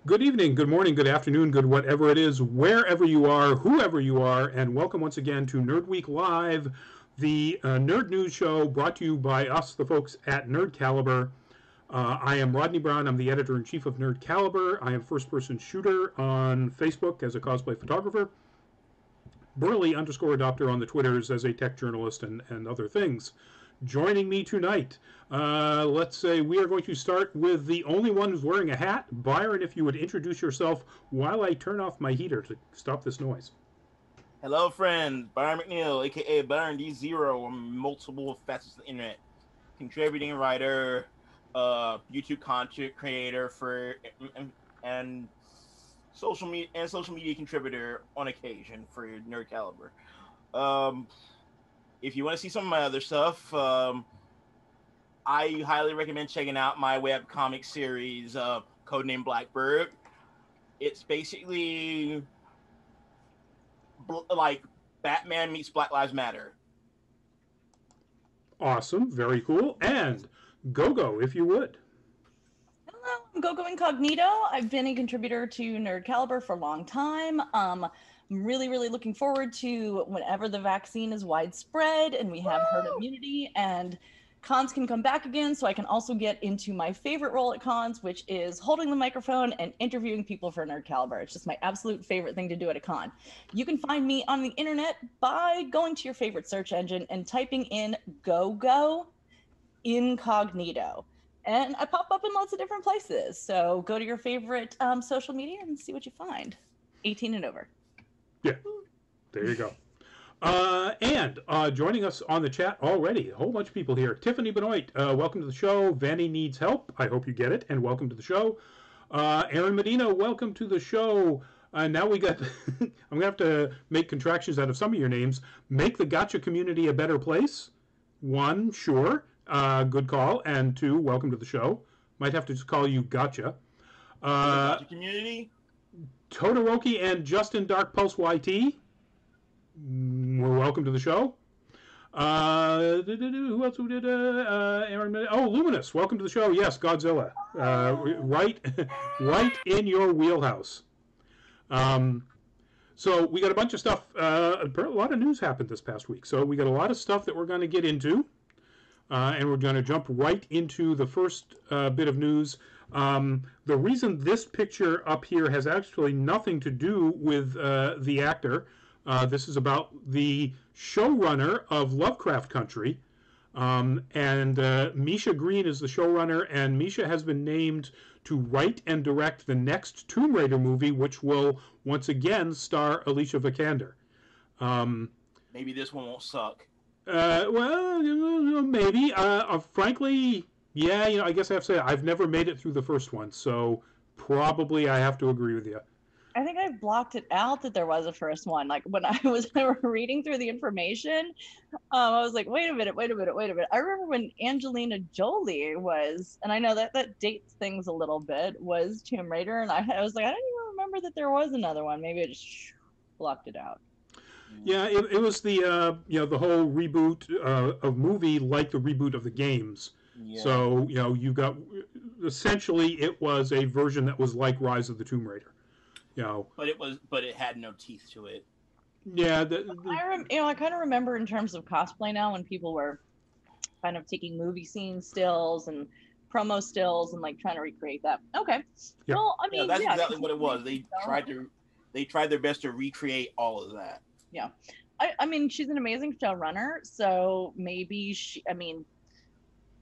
Good evening, good morning, good afternoon, good whatever it is, wherever you are, whoever you are, and welcome once again to Nerd Week Live, the nerd news show brought to you by us, the folks at Nerd Caliber. I am Rodney Brown. I'm the editor in chief of Nerd Caliber. I am first person shooter on Facebook as a cosplay photographer. Burley underscore adopter on the Twitters as a tech journalist and other things. Joining me tonight, let's say we are going to start with the only one who's wearing a hat. Byron, if you would introduce yourself while I turn off my heater to stop this noise. Hello, friends. Byron McNeil, aka Byron D0, on multiple facets of the internet. Contributing writer, YouTube content creator and social media contributor on occasion for Nerd Caliber. If you want to see some of my other stuff, I highly recommend checking out my web comic series, Codename Blackbird. It's basically like Batman meets Black Lives Matter. Awesome, very cool. And Gogo, if you would. Hello, I'm Gogo Incognito. I've been a contributor to Nerd Caliber for a long time. I'm really looking forward to whenever the vaccine is widespread and we have herd immunity and cons can come back again, so I can also get into my favorite role at cons, which is holding the microphone and interviewing people for Nerd Caliber. It's just my absolute favorite thing to do at a con. You can find me on the internet by going to your favorite search engine and typing in Gogo Incognito. And I pop up in lots of different places. So go to your favorite social media and see what you find. 18 and over. Yeah, there you go. And joining us on the chat already, a whole bunch of people here. Tiffany Benoit, welcome to the show. Vanny needs help. I hope you get it, and welcome to the show. Aaron Medina, welcome to the show. Now we got, I'm going to have to make contractions out of some of your names. Make the gotcha community a better place. One, sure. Good call. And two, welcome to the show. Might have to just call you Gotcha. Gotcha community. Todoroki and Justin Dark Pulse YT. Well, welcome to the show. Who else did? Aaron. Oh, Luminous. Welcome to the show. Yes, Godzilla. Right in your wheelhouse. So we got a bunch of stuff. A lot of news happened this past week. So we got a lot of stuff that we're going to get into. And we're going to jump right into the first bit of news. The reason this picture up here has actually nothing to do with the actor. This is about the showrunner of Lovecraft Country. And Misha Green is the showrunner, and Misha has been named to write and direct the next Tomb Raider movie, which will once again star Alicia Vikander. Maybe this one won't suck. Well, maybe. Frankly, yeah, I guess I have to say I've never made it through the first one, so probably I have to agree with you. I think I blocked it out that there was a first one. Like when I was reading through the information, I was like, wait a minute. I remember when Angelina Jolie was, and I know that dates things a little bit, was Tomb Raider, and I was like, I didn't even remember that there was another one. Maybe I just blocked it out. Yeah, it was the the whole reboot of movie, like the reboot of the games. Yeah. So you got essentially it was a version that was like Rise of the Tomb Raider. But it had no teeth to it. Yeah, I kind of remember in terms of cosplay now when people were kind of taking movie scene stills and promo stills and like trying to recreate that. Okay. Yeah. Well, I mean, that's exactly what it was. They tried their best to recreate all of that. Yeah. I mean, she's an amazing showrunner, so maybe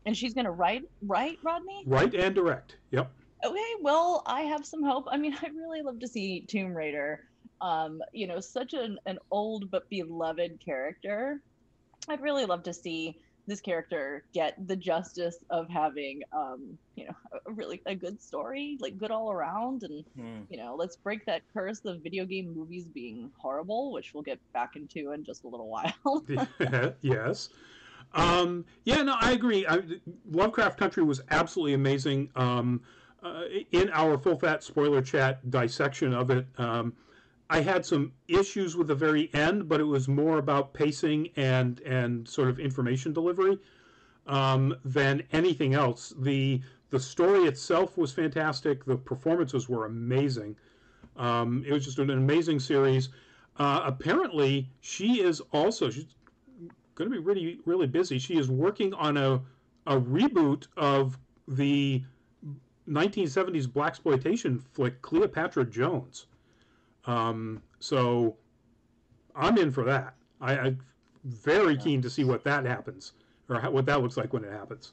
and she's going to write, Rodney? Write and direct. Yep. Okay, well, I have some hope. I mean, I really love to see Tomb Raider. Such an old but beloved character. I'd really love to see this character get the justice of having, a good story, like good all around. And, let's break that curse of video game movies being horrible, which we'll get back into in just a little while. Yes. I agree. Lovecraft Country was absolutely amazing. In our full fat spoiler chat dissection of it, I had some issues with the very end, but it was more about pacing and sort of information delivery than anything else. The The story itself was fantastic. The performances were amazing. It was just an amazing series. Apparently, she's going to be really, really busy. She is working on a reboot of the 1970s blaxploitation flick Cleopatra Jones. So I'm in for that. I'm very keen to see what that happens, or what that looks like when it happens.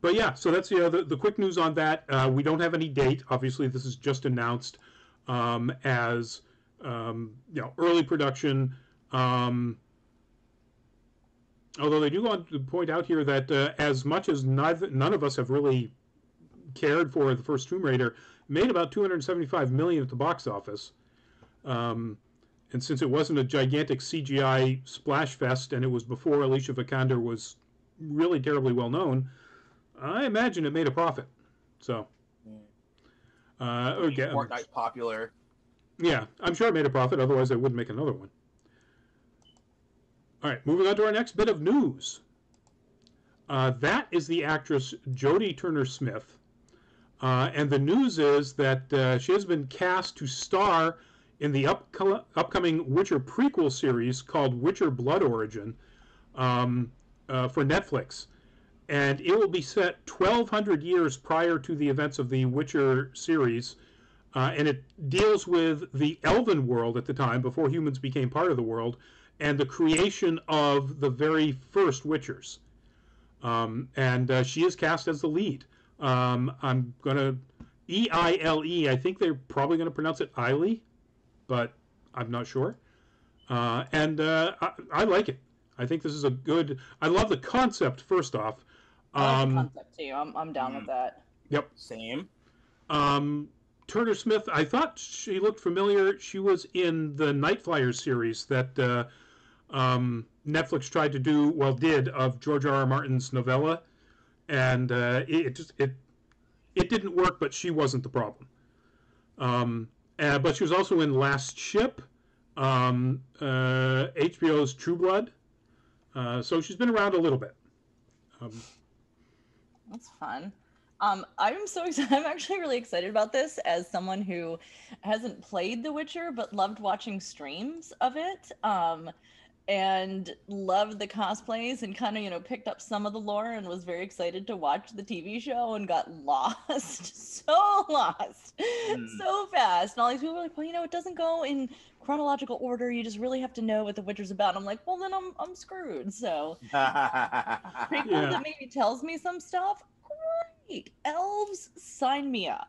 But yeah, so that's the quick news on that. We don't have any date. Obviously, this is just announced as early production. Although they do want to point out here that as much as none of us have really cared for the first Tomb Raider, made about $275 million at the box office. And since it wasn't a gigantic CGI splash fest, and it was before Alicia Vikander was really terribly well known, I imagine it made a profit. So, again, Fortnite's popular. Yeah, I'm sure it made a profit. Otherwise, I wouldn't make another one. All right, moving on to our next bit of news. That is the actress Jody Turner-Smith. And the news is that she has been cast to star in the upcoming Witcher prequel series called Witcher Blood Origin for Netflix. And it will be set 1,200 years prior to the events of the Witcher series. And it deals with the elven world at the time, before humans became part of the world, and the creation of the very first Witchers. And she is cast as the lead. I'm going to... E-I-L-E. I think they're probably going to pronounce it Eiley, but I'm not sure. I like it. I think this is a good... I love the concept, first off. I like the concept, too. I'm down with that. Yep. Same. Turner Smith, I thought she looked familiar. She was in the Night Flyers series that Netflix tried to did of George R.R. Martin's novella, and it didn't work. But she wasn't the problem. But she was also in Last Ship, HBO's True Blood. So she's been around a little bit. That's fun. I'm so excited. I'm actually really excited about this as someone who hasn't played The Witcher but loved watching streams of it, and loved the cosplays and kind of picked up some of the lore and was very excited to watch the TV show and got lost, so lost, so fast. And all these people were like, well, it doesn't go in chronological order. You just really have to know what The Witcher's about. I'm like, well, then I'm screwed. So prequel that maybe tells me some stuff. Great. Elves, sign me up.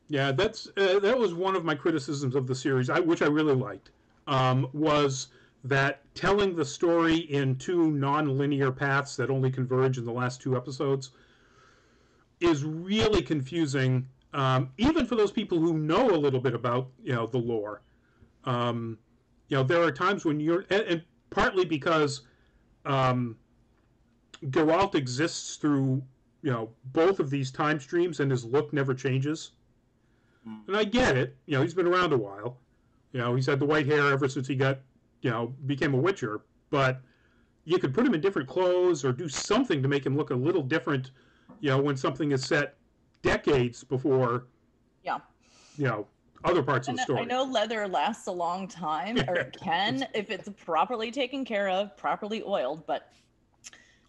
Yeah, that was one of my criticisms of the series, which I really liked, was that telling the story in two non-linear paths that only converge in the last two episodes is really confusing, even for those people who know a little bit about the lore. There are times when and partly because Geralt exists through both of these time streams, and his look never changes. And I get it. He's been around a while. He's had the white hair ever since he became a Witcher. But you could put him in different clothes or do something to make him look a little different, when something is set decades before, other parts of the story. I know leather lasts a long time, or it can, if it's properly taken care of, properly oiled, but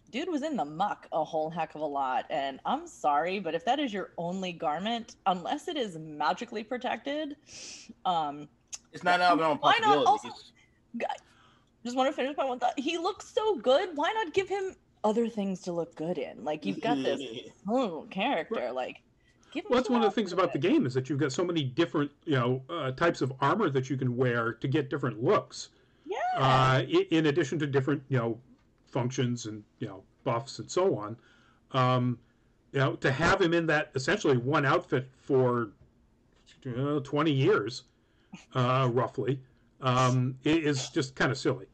dude was in the muck a whole heck of a lot, and I'm sorry, but if that is your only garment, unless it is magically protected, it's not out of their own possibility. Just want to finish my one thought. He looks so good. Why not give him other things to look good in? Like, you've got this character. Like, give him. Well, that's one of the things about the game, is that you've got so many different types of armor that you can wear to get different looks. Yeah. In addition to different functions and buffs and so on, to have him in that essentially one outfit for 20 years, roughly, is just kind of silly.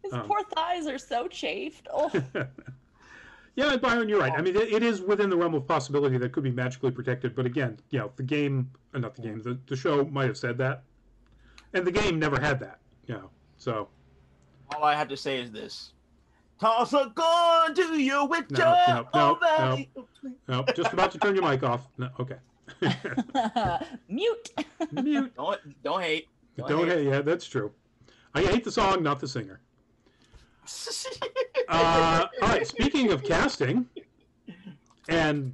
His poor thighs are so chafed. Oh. Yeah, Byron, you're right. I mean, it is within the realm of possibility that could be magically protected, but again, the show might have said that, and the game never had that. So all I have to say is this. Toss a gun to your witcher. No. Just about to turn your mic off. No, okay. Mute. Mute. Don't hate. Don't hate. Yeah, that's true. I hate the song, not the singer. All right. Speaking of casting and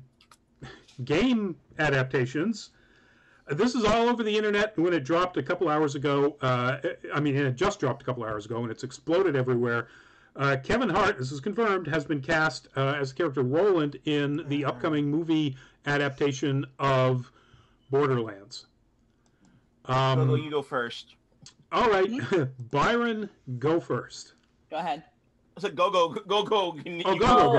game adaptations, this is all over the internet when it dropped a couple hours ago. It just dropped a couple hours ago, and it's exploded everywhere. Kevin Hart, this is confirmed, has been cast as the character Roland in the upcoming movie adaptation of Borderlands. You go first. All right, Byron, go first. Go ahead. I said go. Go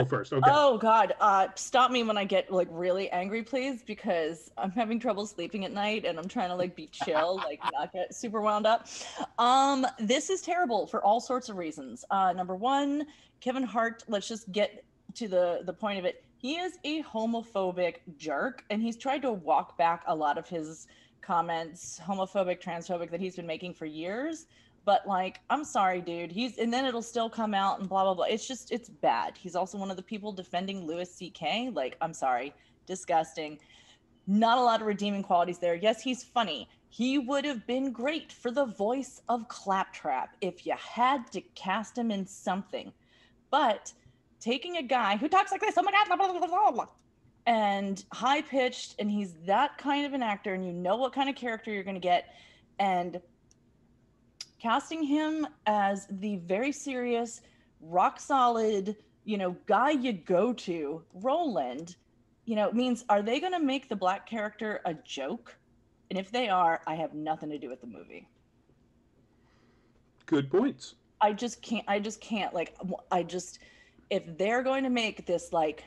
first. Okay. Oh God, stop me when I get like really angry, please, because I'm having trouble sleeping at night and I'm trying to like be chill, like not get super wound up. This is terrible for all sorts of reasons. Number one, Kevin Hart. Let's just get to the point of it. He is a homophobic jerk, and he's tried to walk back a lot of his comments, homophobic, transphobic, that he's been making for years. But like, I'm sorry, dude. And then it'll still come out and blah, blah, blah. It's bad. He's also one of the people defending Louis C.K. Like, I'm sorry. Disgusting. Not a lot of redeeming qualities there. Yes, he's funny. He would have been great for the voice of Claptrap if you had to cast him in something. But taking a guy who talks like this, oh my God, blah, blah, blah, blah, blah, and high-pitched, and he's that kind of an actor, and you know what kind of character you're going to get, and casting him as the very serious, rock-solid, guy you go to, Roland, means, are they going to make the black character a joke? And if they are, I have nothing to do with the movie. Good points. I just can't, if they're going to make this, like,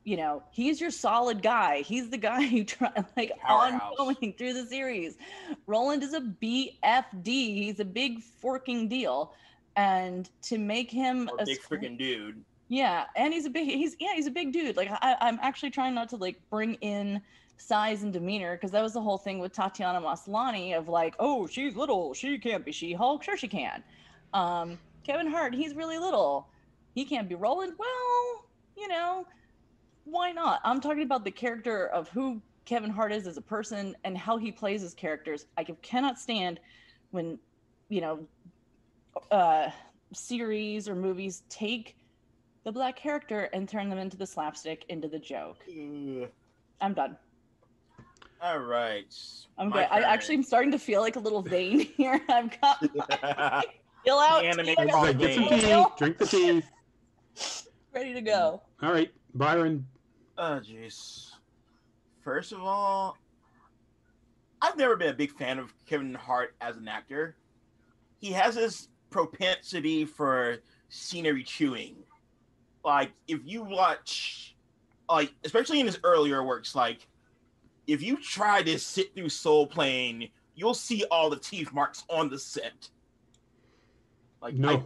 he's your solid guy. He's the guy who ongoing through the series. Roland is a BFD. He's a big forking deal. And to make him a big freaking dude. Yeah, and he's a big dude. Like I'm actually trying not to like bring in size and demeanor, because that was the whole thing with Tatiana Maslany of like, oh, she's little, she can't be She-Hulk. Sure she can. Kevin Hart, he's really little. He can't be Roland. Well, why not? I'm talking about the character of who Kevin Hart is as a person and how he plays his characters. I cannot stand when, series or movies take the black character and turn them into the slapstick, into the joke. I'm done. All right. I'm good. I actually am starting to feel like a little vein here. I've got my fill out. Get some tea. Drink the tea. Ready to go. All right, Byron. Oh, jeez. First of all, I've never been a big fan of Kevin Hart as an actor. He has this propensity for scenery chewing. Like, if you watch, like, especially in his earlier works, like, if you try to sit through Soul Plane, you'll see all the teeth marks on the set. Like, no.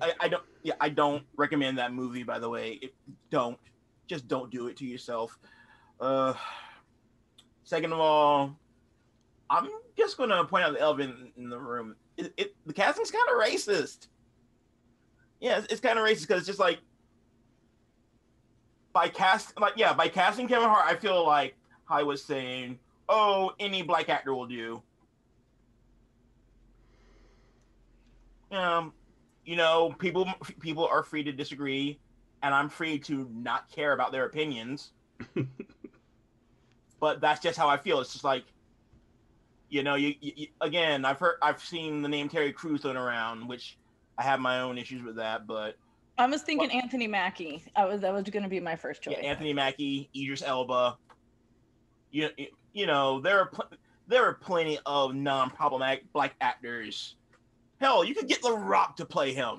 I don't recommend that movie, by the way. Just don't do it to yourself. Second of all, I'm just going to point out the elephant in the room. The casting's kind of racist. Yeah, it's kind of racist because it's just like, by casting Kevin Hart, I feel like I was saying, oh, any black actor will do. People are free to disagree, and I'm free to not care about their opinions. But that's just how I feel. It's just like, again, I've seen the name Terry Crews thrown around, which I have my own issues with that, but I was thinking Anthony Mackie. That was going to be my first choice. Yeah, Anthony Mackie, Idris Elba. There are plenty of non-problematic black actors. Hell, you could get The Rock to play him.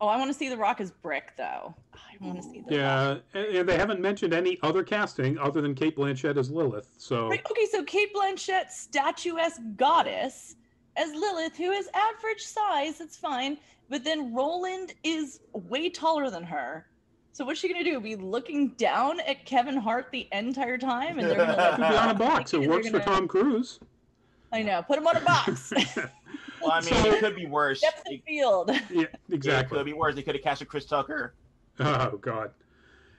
Oh, I want to see The Rock as Brick, though. I want to see The Rock. Yeah, and they haven't mentioned any other casting other than Cate Blanchett as Lilith. So right, okay, so Cate Blanchett, statuesque goddess, as Lilith, who is average size, it's fine. But then Roland is way taller than her. So what's she going to do? Be looking down at Kevin Hart the entire time? And they're going to be on a box. It works for Tom Cruise. I know. Put him on a box. Well, I mean, it could be worse. Depth of field. Yeah, exactly. It could be worse. They could have casted Chris Tucker. Oh God.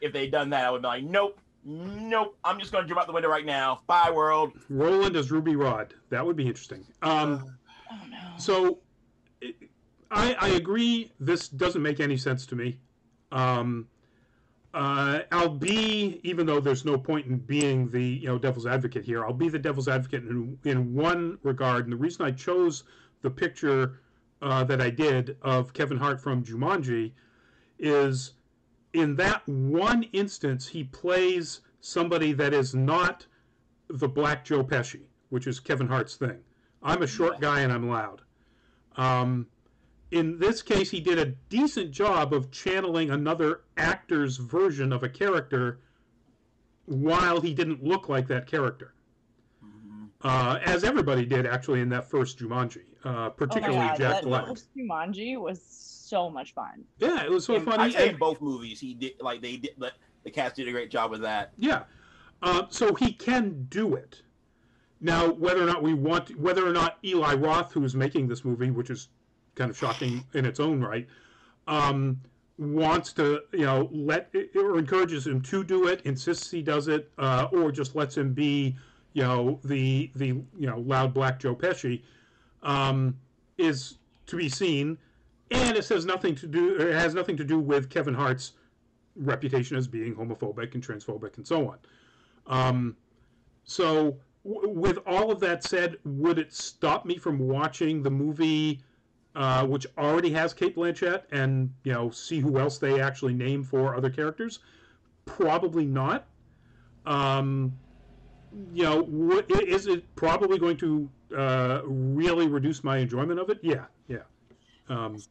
If they'd done that, I would be like, nope, nope. I'm just gonna jump out the window right now. Bye, world. Roland as Ruby Rod. That would be interesting. Oh no. So I agree. This doesn't make any sense to me. Um, I'll be, even though there's no point in being the devil's advocate here, I'll be the devil's advocate in one regard. And the reason I chose the picture that I did of Kevin Hart from Jumanji is in that one instance he plays somebody that is not the Black Joe Pesci, which is Kevin Hart's thing. I'm a short guy and I'm loud. In this case, he did a decent job of channeling another actor's version of a character while he didn't look like that character. As everybody did, actually, in that first Jumanji, particularly Jack Black. That first Jumanji was so much fun. Yeah, it was so funny. I'd say in both movies, he did the cast did a great job with that. Yeah, so he can do it. Now, whether or not Eli Roth, who's making this movie, which is kind of shocking in its own right, wants to, let or encourages him to do it, insists he does it, or just lets him be, the loud Black Joe Pesci, is to be seen, and it has nothing to do with Kevin Hart's reputation as being homophobic and transphobic and so on. So, with all of that said, would it stop me from watching the movie? Which already has Cate Blanchett, and see who else they actually name for other characters? Probably not. Is it probably going to really reduce my enjoyment of it? Yeah.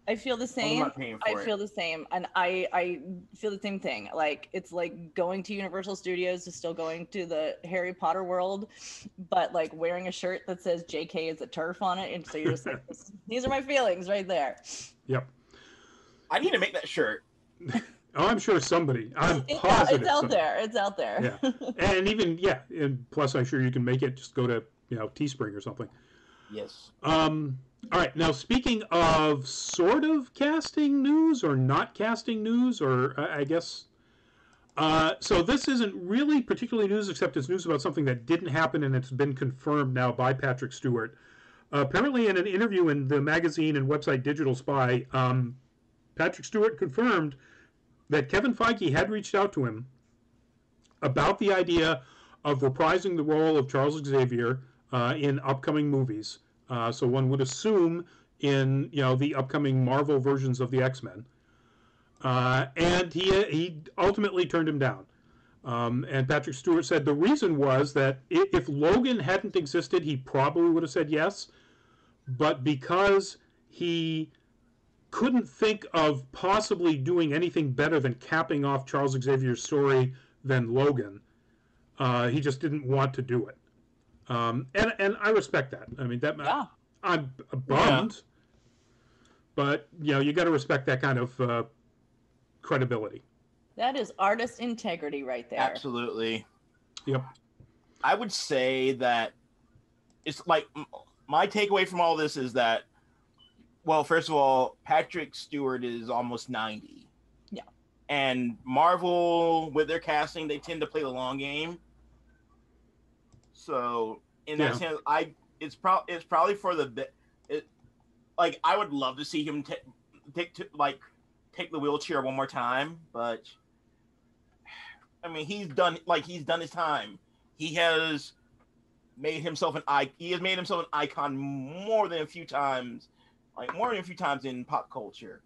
I feel the same. I feel the same, and I feel the same thing. Like, it's like going to Universal Studios is still going to the Harry Potter world, but like wearing a shirt that says "JK is a TERF" on it, and so you're just like, these are my feelings right there. Yep. I need to make that shirt. Oh, I'm sure somebody. I'm positive. It's out there. It's out there. Yeah, and even and plus I'm sure you can make it. Just go to Teespring or something. Yes. All right, now speaking of sort of casting news or not casting news, or I guess, so this isn't really particularly news, except it's news about something that didn't happen and it's been confirmed now by Patrick Stewart. Apparently in an interview in the magazine and website Digital Spy, Patrick Stewart confirmed that Kevin Feige had reached out to him about the idea of reprising the role of Charles Xavier in upcoming movies. So one would assume in the upcoming Marvel versions of the X-Men, and he ultimately turned him down. And Patrick Stewart said the reason was that if Logan hadn't existed, he probably would have said yes, but because he couldn't think of possibly doing anything better than capping off Charles Xavier's story than Logan, he just didn't want to do it. And I respect that. I mean, I'm bummed, but you got to respect that kind of credibility. That is artist integrity right there. Absolutely. Yep. I would say that it's like my takeaway from all this is that, well, first of all, Patrick Stewart is almost 90. Yeah. And Marvel, with their casting, they tend to play the long game. So in that sense, it's probably for the like I would love to see him take the wheelchair one more time, but I mean he's done his time. He has made himself an icon more than a few times in pop culture.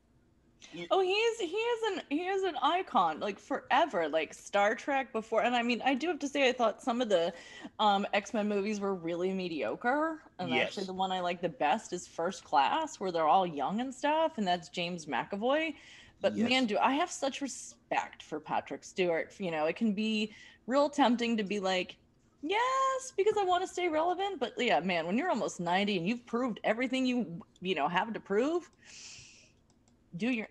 He is an icon, like forever, like Star Trek before. And I mean, I do have to say, I thought some of the X-Men movies were really mediocre. And actually the one I like the best is First Class, where they're all young and stuff. And that's James McAvoy. But man, do I have such respect for Patrick Stewart. It can be real tempting to be like, yes, because I want to stay relevant. But yeah, man, when you're almost 90 and you've proved everything you have to prove, do your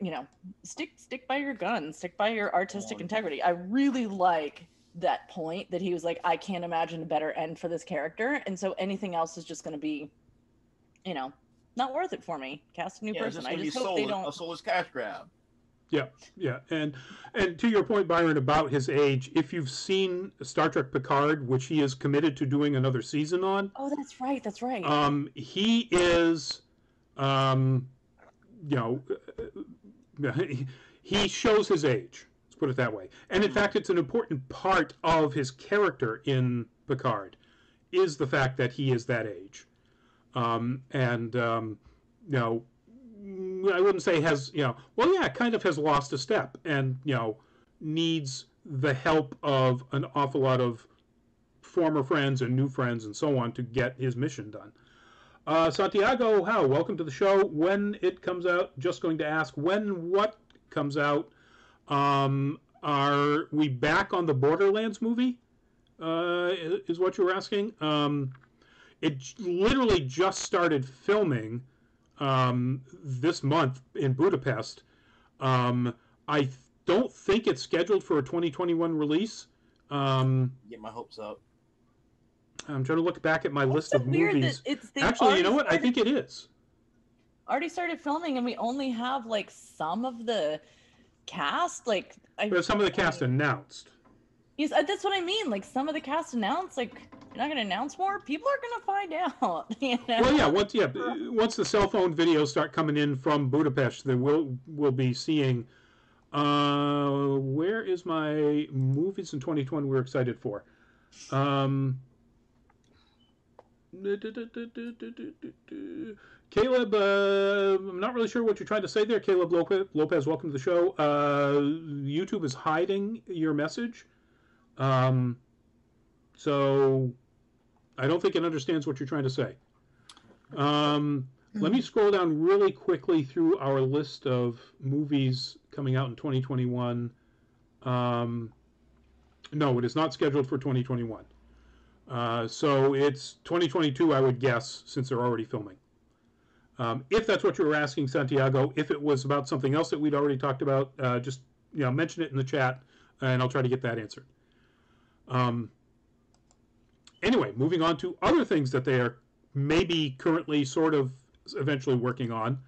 stick by your guns, stick by your artistic integrity. I really like that point that he was like, I can't imagine a better end for this character, and so anything else is just going to be not worth it for me. Cast a new person. I just hope they don't. A soulless cash grab. Yeah, and to your point, Byron, about his age, if you've seen Star Trek Picard, which he is committed to doing another season on, Oh, that's right. That's right. he is, you know, he shows his age. Let's put it that way. And in fact, it's an important part of his character in Picard, is the fact that he is that age, you know, I wouldn't say has, well, yeah, kind of has lost a step and, needs the help of an awful lot of former friends and new friends and so on to get his mission done. Santiago, how? Welcome to the show. When it comes out, just going to ask when what comes out. Are we back on the Borderlands movie? Is what you were asking. It literally just started filming this month in Budapest. I don't think it's scheduled for a 2021 release. Get my hopes up. I'm trying to look back at my list so of movies. Actually, you know what? I think it is. Already started filming, and we only have like some of the cast. Like, some of the cast announced. Yes, that's what I mean. Like, some of the cast announced. Like, you're not going to announce more. People are going to find out. You know? Well, yeah. Once the cell phone videos start coming in from Budapest, then we'll be seeing. Where is my movies in 2020 we're excited for? Caleb, I'm not really sure what you're trying to say there. Caleb Lopez, welcome to the show. YouTube is hiding your message. So I don't think it understands what you're trying to say. Let me scroll down really quickly through our list of movies coming out in 2021. No, it is not scheduled for 2021. So it's 2022, I would guess, since they're already filming. If that's what you were asking, Santiago, if it was about something else that we'd already talked about, just mention it in the chat, and I'll try to get that answered. Anyway, moving on to other things that they are maybe currently sort of eventually working on.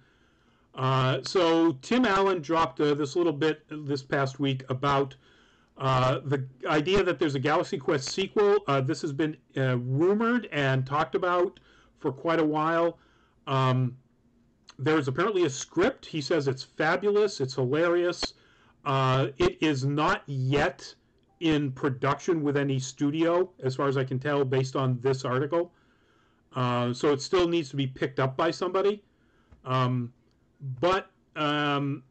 So Tim Allen dropped this little bit this past week about the idea that there's a Galaxy Quest sequel. This has been rumored and talked about for quite a while. There's apparently a script. He says it's fabulous. It's hilarious. It is not yet in production with any studio, as far as I can tell, based on this article. So it still needs to be picked up by somebody. But having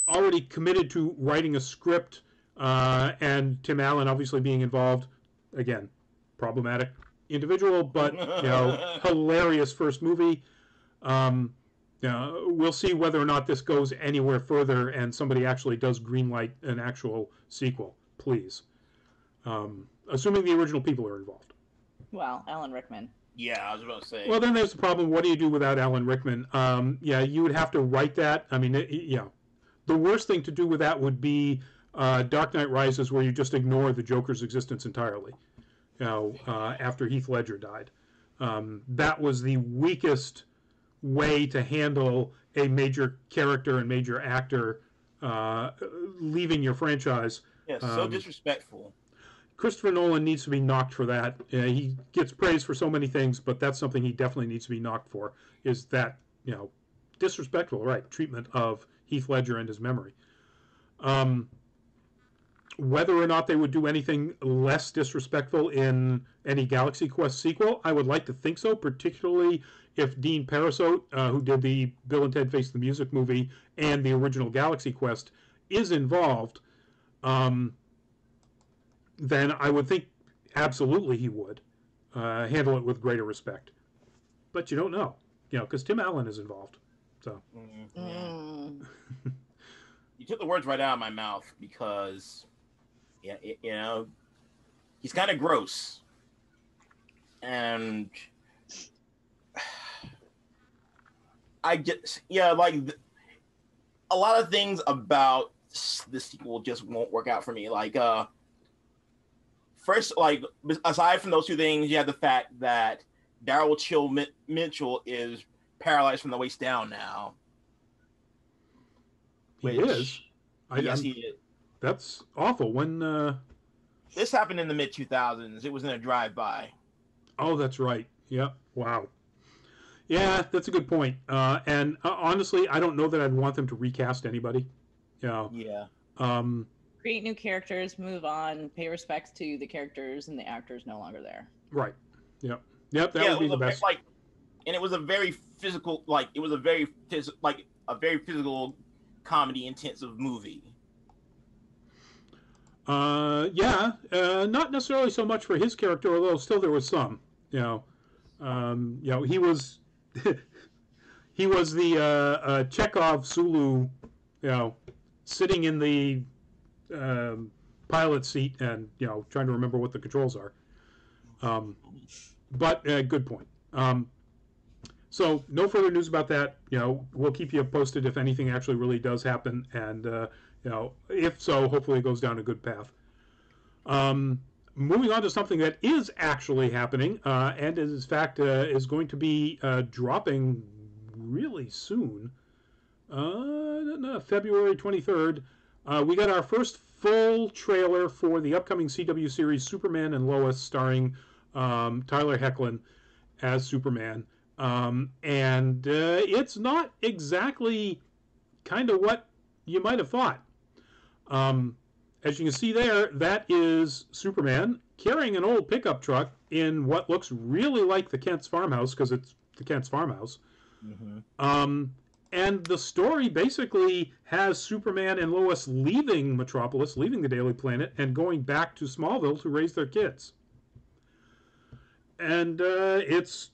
already committed to writing a script, and Tim Allen obviously being involved, again, problematic individual, but hilarious first movie. We'll see whether or not this goes anywhere further and somebody actually does greenlight an actual sequel, please. Assuming the original people are involved. Well, Alan Rickman. Yeah, I was about to say. Well, then there's the problem. What do you do without Alan Rickman? You would have to write that. I mean, the worst thing to do with that would be Dark Knight Rises, where you just ignore the Joker's existence entirely. After Heath Ledger died, that was the weakest way to handle a major character and major actor leaving your franchise. Yeah, so disrespectful. Christopher Nolan needs to be knocked for that. He gets praised for so many things, but that's something he definitely needs to be knocked for, is that, disrespectful, right, treatment of Heath Ledger and his memory. Whether or not they would do anything less disrespectful in any Galaxy Quest sequel, I would like to think so, particularly if Dean Parasote, who did the Bill and Ted Face the Music movie and the original Galaxy Quest, is involved. Then I would think absolutely he would handle it with greater respect. But you don't know, because Tim Allen is involved. So you took the words right out of my mouth, because he's kind of gross, and I just a lot of things about this sequel just won't work out for me. First, aside from those two things, you have the fact that Daryl Chill Mitchell is paralyzed from the waist down now. He is. Yes, he is. That's awful. When this happened in the mid 2000s. It was in a drive-by. Oh, that's right. Yep. Wow. Yeah, that's a good point. And honestly, I don't know that I'd want them to recast anybody. Yeah. Create new characters, move on, pay respects to the characters and the actors no longer there. Right. Yep. Yep. That would be the best. And it was a very physical, a very physical, comedy intensive movie. Yeah. Not necessarily so much for his character, although still there was some. He was he was the Chekhov Sulu, sitting in the pilot seat and trying to remember what the controls are. But good point. So no further news about that. We'll keep you posted if anything actually really does happen, and if so, hopefully it goes down a good path. Moving on to something that is actually happening, and in fact is going to be dropping really soon. February 23rd. We got our first full trailer for the upcoming CW series Superman and Lois, starring Tyler Hoechlin as Superman. And it's not exactly kind of what you might have thought. As you can see there, that is Superman carrying an old pickup truck in what looks really like the Kent's farmhouse, because it's the Kent's farmhouse. Mm-hmm. And the story basically has Superman and Lois leaving Metropolis, leaving the Daily Planet, and going back to Smallville to raise their kids. And it's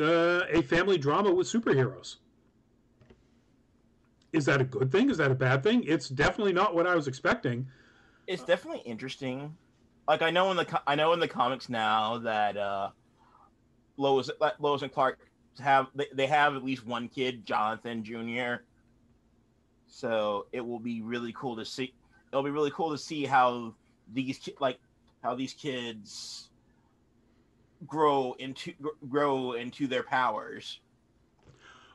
a family drama with superheroes. Is that a good thing? Is that a bad thing? It's definitely not what I was expecting. It's definitely interesting. Like I know in the comics now that Lois and Clark have at least one kid, Jonathan Jr. So it will be really cool to see. It'll be really cool to see how these kids grow into their powers.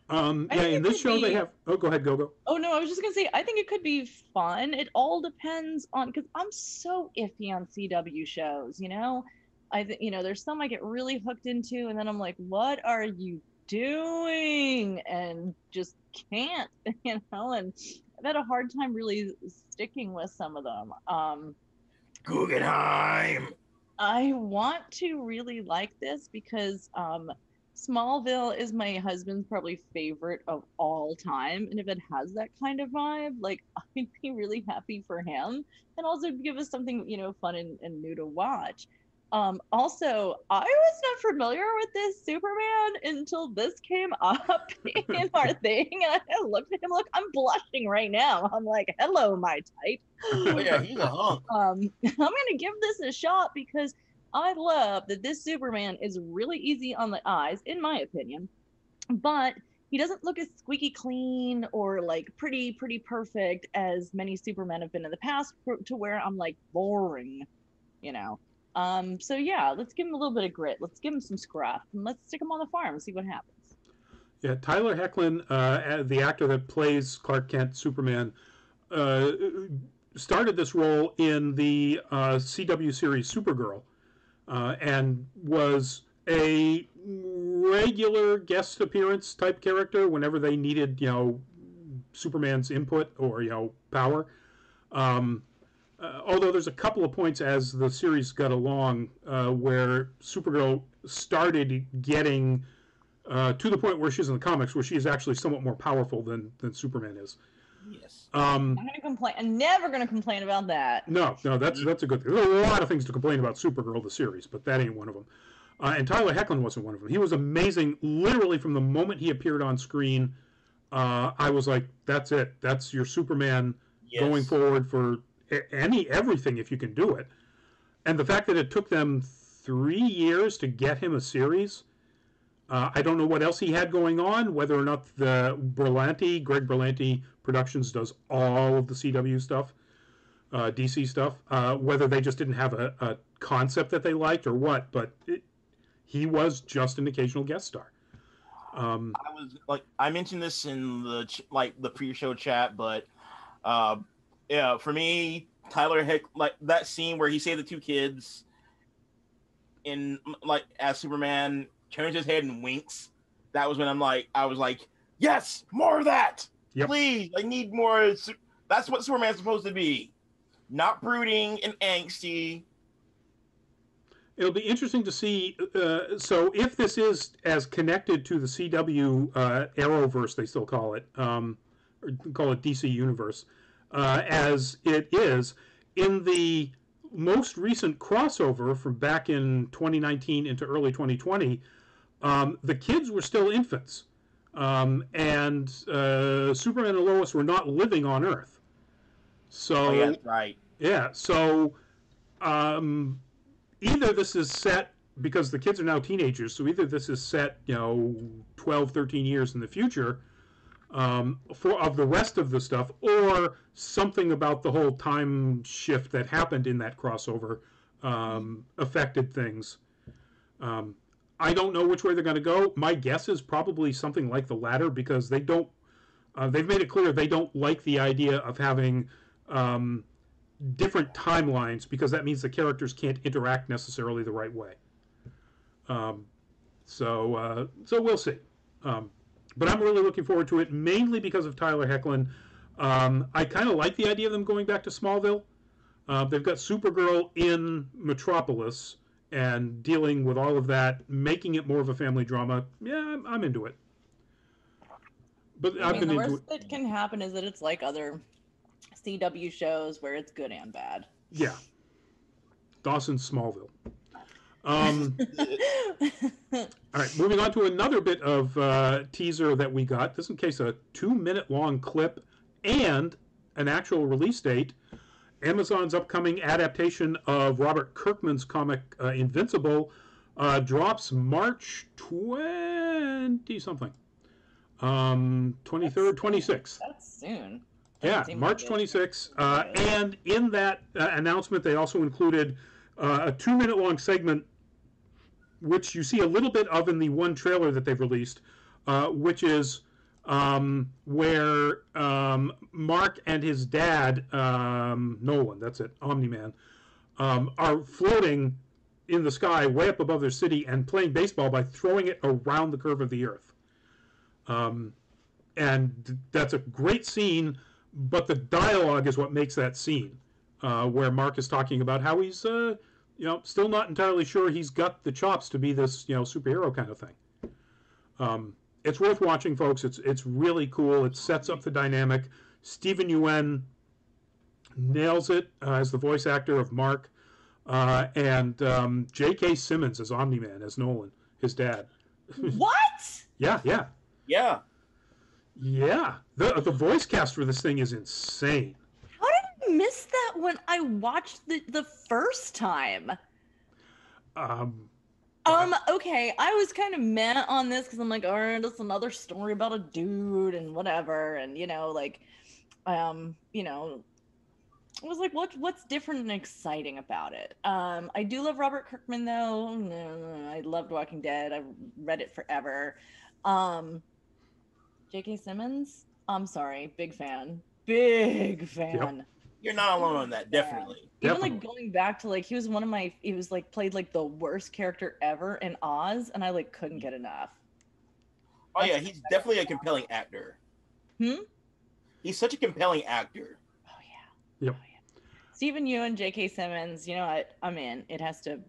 In this show they have. Oh, go ahead, go. Oh no, I was just gonna say I think it could be fun. It all depends on, because I'm so iffy on CW shows. There's some I get really hooked into, and then I'm like, what are you doing? And just can't. And I've had a hard time really sticking with some of them. Guggenheim. I want to really like this because Smallville is my husband's probably favorite of all time, and if it has that kind of vibe, I'd be really happy for him, and also give us something fun and new to watch. Also, I was not familiar with this Superman until this came up in our thing, and I looked at him. Look, I'm blushing right now. I'm like, hello, my type. Oh yeah, he's a hunk. I'm gonna give this a shot because I love that this Superman is really easy on the eyes, in my opinion, but he doesn't look as squeaky clean or pretty perfect as many Supermen have been in the past, to where I'm boring, So yeah, let's give him a little bit of grit. Let's give him some scruff, and let's stick him on the farm and see what happens. Yeah, Tyler Hoechlin, the actor that plays Clark Kent Superman, started this role in the CW series Supergirl. And was a regular guest appearance type character whenever they needed, Superman's input or, power. Although there's a couple of points as the series got along where Supergirl started getting to the point where she's in the comics, where she is actually somewhat more powerful than Superman is. Yes. I'm going to complain. I'm never going to complain about that. No, that's a good thing. There's a lot of things to complain about Supergirl, the series, but that ain't one of them. And Tyler Hoechlin wasn't one of them. He was amazing, literally from the moment he appeared on screen. I was like, that's it. That's your Superman going forward for everything if you can do it. And the fact that it took them 3 years to get him a series, I don't know what else he had going on, whether or not the Greg Berlanti Productions does all of the CW stuff, DC stuff, whether they just didn't have a concept that they liked or what, but he was just an occasional guest star. I was like, I mentioned this in the the pre-show chat, but yeah, for me, Tyler Hick, like that scene where he saved the two kids in like as Superman turns his head and winks. That was when I was like, yes, more of that, Yep. please. I need more. That's what Superman's supposed to be, not brooding and angsty. It'll be interesting to see. So, if this is as connected to the CW Arrowverse, they still call it, or call it DC Universe, as it is in the most recent crossover from back in 2019 into early 2020, the kids were still infants, and Superman and Lois were not living on Earth. So, yeah, that's right. Yeah, so. Either this is set because the kids are now teenagers, so either this is set 12, 13 years in the future of the rest of the stuff, or something about the whole time shift that happened in that crossover affected things. I don't know which way they're going to go. My guess is probably something like the latter, because they've made it clear they don't like the idea of having different timelines, because that means the characters can't interact necessarily the right way. So we'll see. But I'm really looking forward to it, mainly because of Tyler Hoechlin. I kind of like the idea of them going back to Smallville. They've got Supergirl in Metropolis and dealing with all of that, making it more of a family drama. Yeah, I'm into it. But I've been the into worst that can happen is that it's like other CW shows where it's good and bad. Yeah. Dawson's Smallville. All right, moving on to another bit of teaser that we got. This in case a 2-minute long clip and an actual release date. Amazon's upcoming adaptation of Robert Kirkman's comic Invincible drops March 20-something. 23rd, 26th. That's soon. Yeah, March 26th. And in that announcement, they also included a 2-minute long segment, which you see a little bit of in the one trailer that they've released, which is where Mark and his dad, Nolan, that's it, Omni-Man, are floating in the sky way up above their city and playing baseball by throwing it around the curve of the Earth. And that's a great scene, but the dialogue is what makes that scene, where Mark is talking about how he's, still not entirely sure he's got the chops to be this, superhero kind of thing. It's worth watching, folks. It's really cool. It sets up the dynamic. Stephen Yuen nails it as the voice actor of Mark, and J.K. Simmons as Omni-Man, as Nolan, his dad. What? Yeah. Yeah. Yeah, the voice cast for this thing is insane. How did I miss that when I watched the first time? Okay, I was kind of meh on this because I'm like, all right, it's another story about a dude and whatever, and I was like, what's different and exciting about it? I do love Robert Kirkman though. I loved Walking Dead. I read it forever. J.K. Simmons, I'm sorry, big fan. Yep. You're not alone on that, definitely. Even like going back to he was played like the worst character ever in Oz, and I couldn't get enough. Oh yeah, he's definitely a compelling actor. He's such a compelling actor. Oh yeah. Yep. Oh, yeah. Stephen Yeun and J.K. Simmons, I'm in. It has to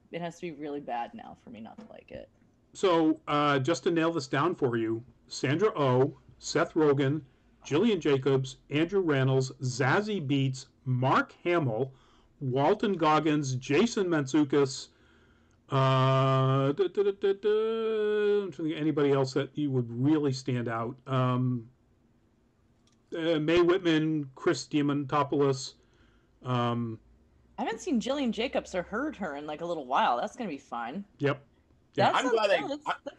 be really bad now for me not to like it. So just to nail this down for you, Sandra Oh, Seth Rogen, Gillian Jacobs, Andrew Rannells, Zazie Beetz, Mark Hamill, Walton Goggins, Jason Mantzoukas, I'm trying to think of anybody else that you would really stand out. Mae Whitman, Chris Diamantopoulos. I haven't seen Gillian Jacobs or heard her in a little while. That's gonna be fun. Yep. That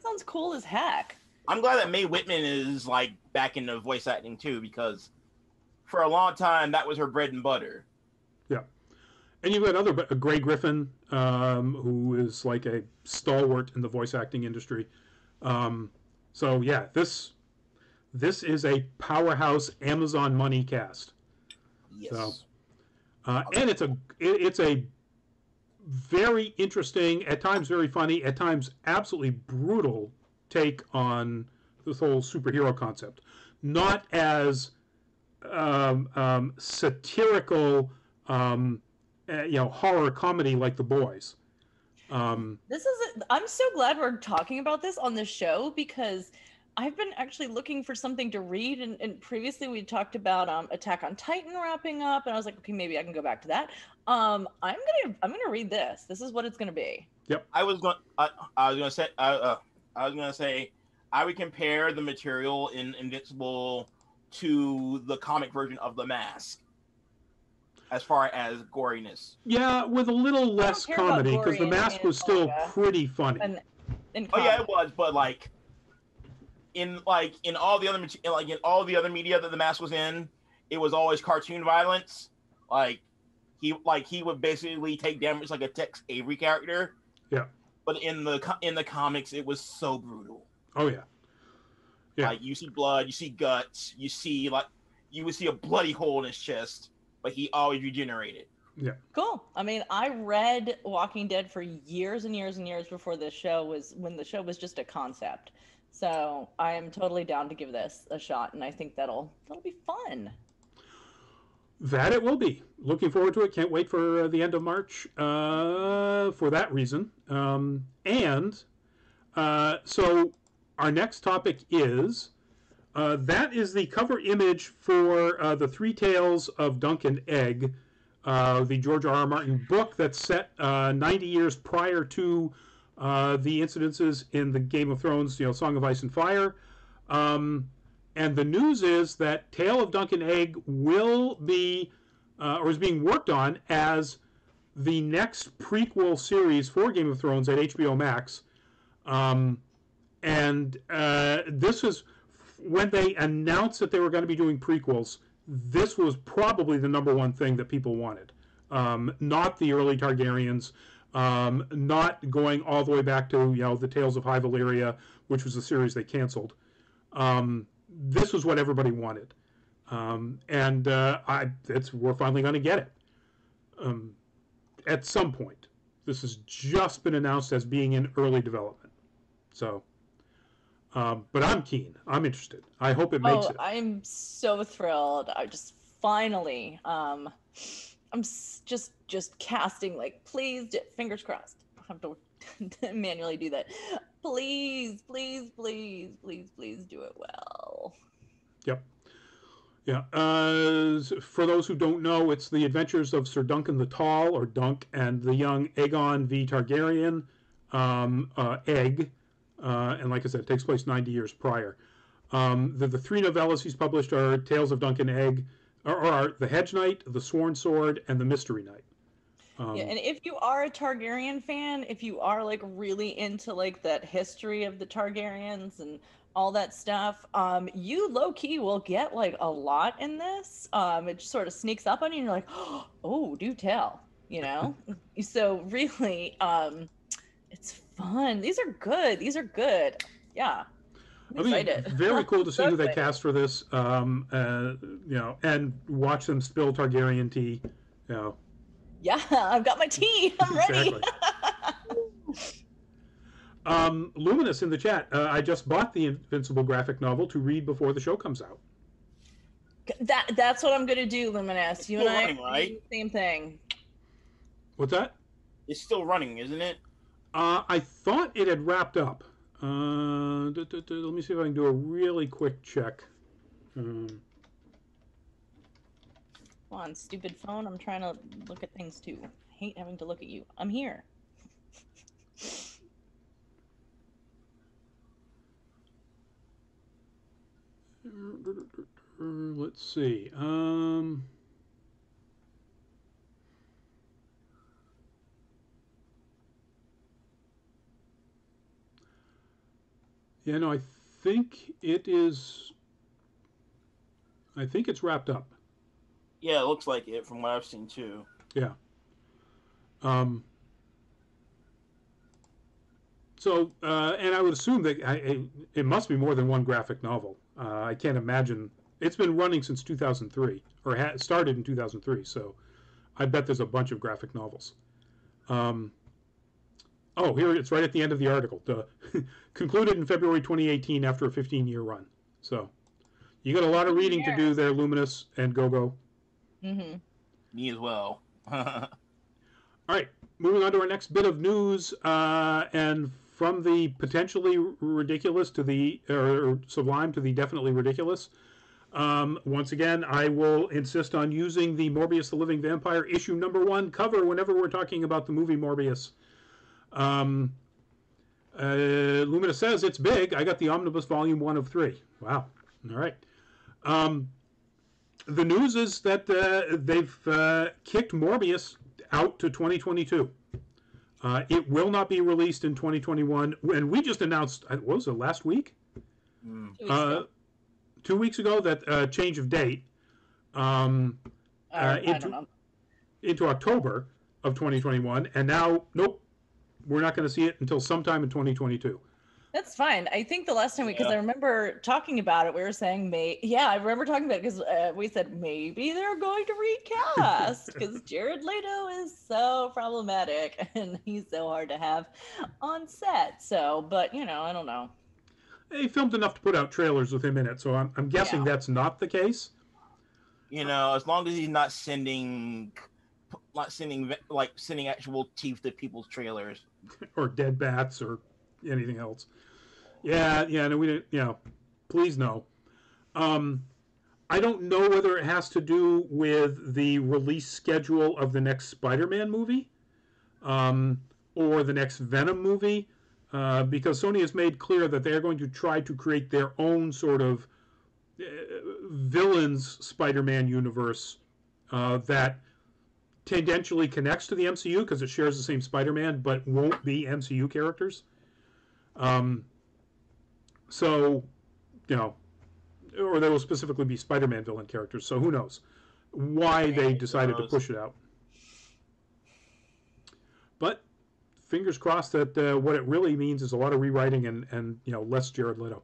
sounds cool as heck. I'm glad that Mae Whitman is back into voice acting too, because for a long time that was her bread and butter. Yeah, and you've got Grey Griffin, who is a stalwart in the voice acting industry. So yeah, this is a powerhouse Amazon money cast. Yes. So, and it's a very interesting, at times very funny, at times absolutely brutal take on this whole superhero concept. Not as satirical, horror comedy like The Boys. I'm so glad we're talking about this on the show because I've been actually looking for something to read, and previously we talked about Attack on Titan wrapping up, and I was like, okay, maybe I can go back to that. I'm gonna read this. This is what it's gonna be. Yep. I was gonna say I would compare the material in Invincible to the comic version of The Mask as far as goriness. Yeah, with a little less comedy because The Mask was still pretty funny. Oh yeah, it was, but in all the other media that The Mask was in, it was always cartoon violence. He would basically take damage like a Tex Avery character. Yeah. But in the comics, it was so brutal. Oh yeah. Yeah. Like you see blood, you see guts, you would see a bloody hole in his chest, but he always regenerated. Yeah. Cool. I mean, I read Walking Dead for years and years and years before this show when the show was just a concept. So I am totally down to give this a shot, and I think that'll be fun. That it will be. Looking forward to it. Can't wait for the end of March for that reason. So our next topic is that is the cover image for The Three Tales of Dunk and Egg, the George R. R. Martin book that's set 90 years prior to the incidences in the Game of Thrones, Song of Ice and Fire. And the news is that Tale of Dunk and Egg will be, or is being worked on as the next prequel series for Game of Thrones at HBO Max. This is, when they announced that they were going to be doing prequels, this was probably the number one thing that people wanted. Not the early Targaryens, not going all the way back to, the Tales of High Valyria, which was a series they canceled. This was what everybody wanted. We're finally going to get it. At some point. This has just been announced as being in early development. So, but I'm keen. I'm interested. I hope it makes it. I'm so thrilled. I just finally, I'm just casting, please, fingers crossed. I have to manually do that. Please, please, please, please, please do it well. Yep. Yeah. For those who don't know, it's the adventures of Sir Duncan the Tall, or Dunk, and the young Aegon V. Targaryen, Egg. And like I said, it takes place 90 years prior. The three novellas he's published are Tales of Dunk and Egg, or are The Hedge Knight, The Sworn Sword, and The Mystery Knight. And if you are a Targaryen fan, if you are really into that history of the Targaryens and all that stuff, you low-key will get a lot in this. It just sort of sneaks up on you and you're like, oh, do tell, So really, it's fun. These are good. Yeah. I'm excited. Very cool to see who they cast for this, and watch them spill Targaryen tea, Yeah, I've got my tea. I'm ready. Exactly. Luminous in the chat. I just bought the Invincible graphic novel to read before the show comes out. That's what I'm going to do, Luminous. It's you and I running, right? Same thing. What's that? It's still running, isn't it? I thought it had wrapped up. Let me see if I can do a really quick check. Come on, stupid phone. I'm trying to look at things too. I hate having to look at you. I'm here. Let's see. Yeah, no, I think it's wrapped up. Yeah, it looks like it from what I've seen too. Yeah. So, and I would assume that it must be more than one graphic novel. I can't imagine. It's been running since 2003, or started in 2003, so I bet there's a bunch of graphic novels. Oh, here it's right at the end of the article. Concluded in February 2018 after a 15-year run. So, you got a lot of reading to do there, Luminous and Go-Go. Mm-hmm. Me as well. All right, moving on to our next bit of news, and from the potentially ridiculous to the or sublime to the definitely ridiculous. Once again, I will insist on using the Morbius the Living Vampire issue #1 cover whenever we're talking about the movie Morbius. Lumina says it's big. I got the Omnibus Volume 1 of 3. Wow. All right. The news is that they've kicked Morbius out to 2022. It will not be released in 2021. And we just announced, what was it, last week? 2 weeks ago, that change of date into October of 2021. And now, nope, we're not going to see it until sometime in 2022. That's fine. I think the last time because I remember talking about it, we were saying I remember talking about it because we said maybe they're going to recast because Jared Leto is so problematic and he's so hard to have on set. So, but I don't know. They filmed enough to put out trailers with him in it, so I'm guessing that's not the case. As long as he's not sending actual teeth to people's trailers or dead bats or anything else. Yeah, no, we didn't. Please no. I don't know whether it has to do with the release schedule of the next Spider-Man movie, or the next Venom movie, because Sony has made clear that they're going to try to create their own sort of villains Spider-Man universe that tangentially connects to the MCU because it shares the same Spider-Man, but won't be MCU characters. So, or they will specifically be Spider-Man villain characters. So who knows why they decided to push it out. But fingers crossed that what it really means is a lot of rewriting and less Jared Leto.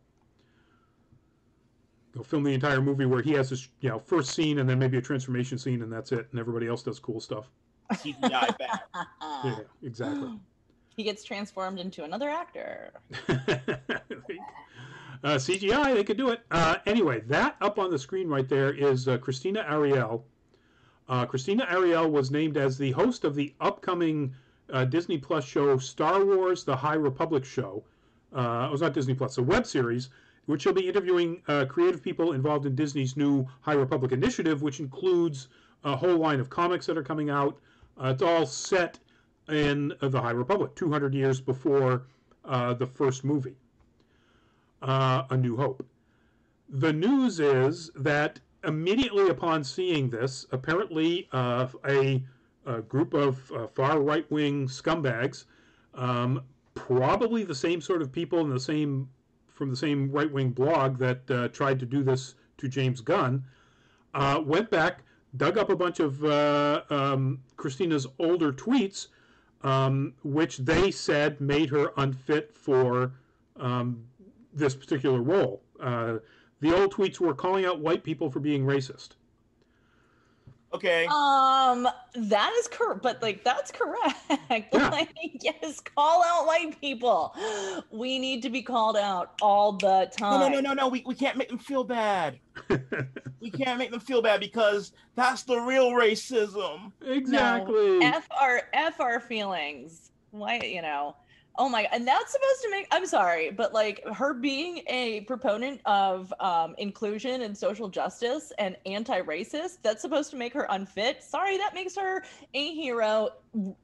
They'll film the entire movie where he has his first scene and then maybe a transformation scene and that's it, and everybody else does cool stuff. CGI back. Yeah, exactly. He gets transformed into another actor. CGI, they could do it. Anyway, that up on the screen right there is Christina Ariel. Christina Ariel was named as the host of the upcoming Disney Plus show Star Wars The High Republic show. It was not Disney Plus, a web series, which she'll be interviewing creative people involved in Disney's new High Republic initiative, which includes a whole line of comics that are coming out. It's all set in the High Republic, 200 years before the first movie, A New Hope. The news is that immediately upon seeing this, apparently a group of far right-wing scumbags, probably the same sort of people from the same right-wing blog that tried to do this to James Gunn, went back, dug up a bunch of Christina's older tweets, which they said made her unfit for this particular role. The old tweets were calling out white people for being racist. Okay. That is correct, but that's correct. Yeah. Yes, call out white people. We need to be called out all the time. No. We can't make them feel bad. We can't make them feel bad because that's the real racism. Exactly. No, F our feelings. Why, Oh my, and that's supposed to make, I'm sorry, but her being a proponent of inclusion and social justice and anti-racist, that's supposed to make her unfit. Sorry, that makes her a hero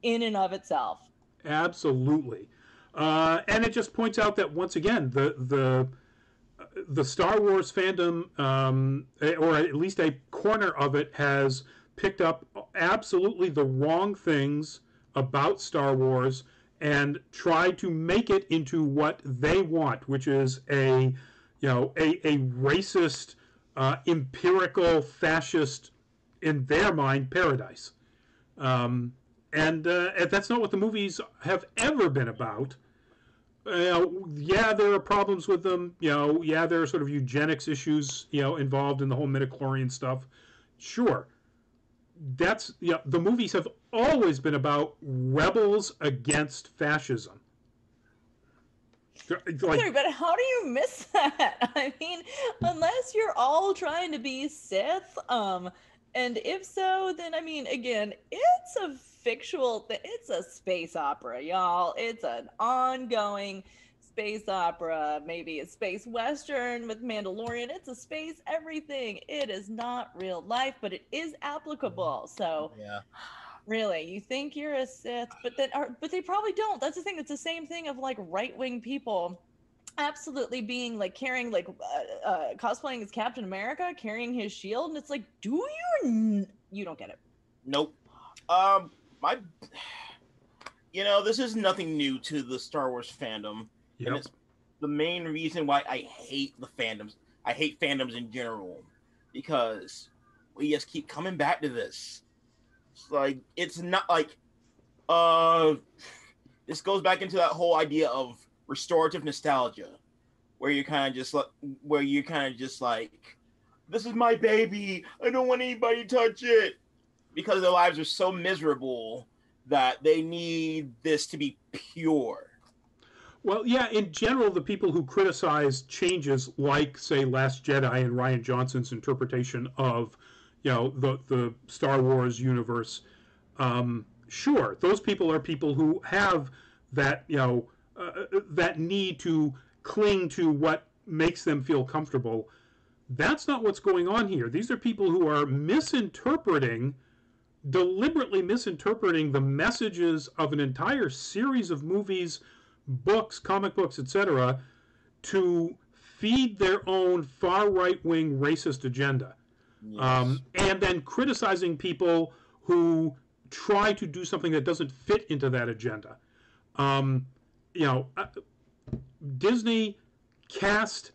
in and of itself. Absolutely. And it just points out that once again, the Star Wars fandom, or at least a corner of it, has picked up absolutely the wrong things about Star Wars and try to make it into what they want, which is a racist, empirical, fascist, in their mind, paradise. And that's not what the movies have ever been about. Yeah, there are problems with them. Yeah, there are sort of eugenics issues, involved in the whole midichlorian stuff. Sure, that's the movies have always been about rebels against fascism. Like, Sorry, but how do you miss that? I mean, unless you're all trying to be Sith, and if so, then I mean, again, it's a it's a space opera, y'all. It's an ongoing space opera, maybe a space western with Mandalorian. It's a space everything. It is not real life, but it is applicable. So Yeah. really, you think you're a Sith, but they probably don't. That's the thing. It's the same thing of like right wing people absolutely being like carrying like cosplaying as Captain America, carrying his shield, and it's like, do you don't get it? Nope. My, this is nothing new to the Star Wars fandom, and it's the main reason why I hate the fandoms. I hate fandoms in general because we just keep coming back to this. It's like it's not like, this goes back into that whole idea of restorative nostalgia, where you're kind of just like, this is my baby. I don't want anybody to touch it, because their lives are so miserable that they need this to be pure. Well, yeah, in general, the people who criticize changes like, say, Last Jedi and Rian Johnson's interpretation of, the Star Wars universe, sure, those people are people who have that, that need to cling to what makes them feel comfortable. That's not what's going on here. These are people who are deliberately misinterpreting the messages of an entire series of movies, books, comic books, etc., to feed their own far right-wing racist agenda. Yes. And then criticizing people who try to do something that doesn't fit into that agenda. Disney cast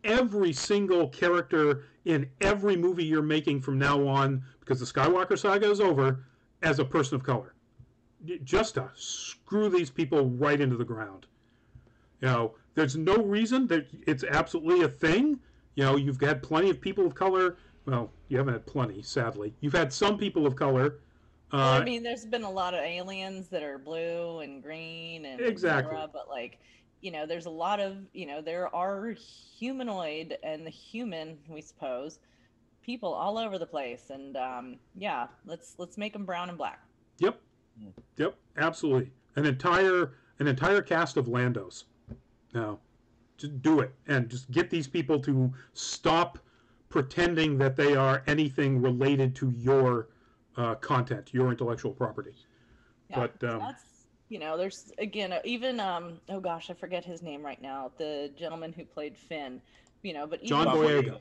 every single character in every movie you're making from now on, because the Skywalker saga is over, as a person of color. Just to screw these people right into the ground. There's no reason that it's absolutely a thing. You've had plenty of people of color. Well, you haven't had plenty, sadly. You've had some people of color. Well, I mean, there's been a lot of aliens that are blue and green and exactly, but like, there's a lot of, there are humanoid and the human, we suppose, people all over the place, and yeah, let's make them brown and black. Yep, absolutely. An entire cast of Landos. Now, just do it and just get these people to stop pretending that they are anything related to your content, your intellectual property. Yeah, but that's, there's again even oh gosh, I forget his name right now, the gentleman who played Finn, but John Boyega.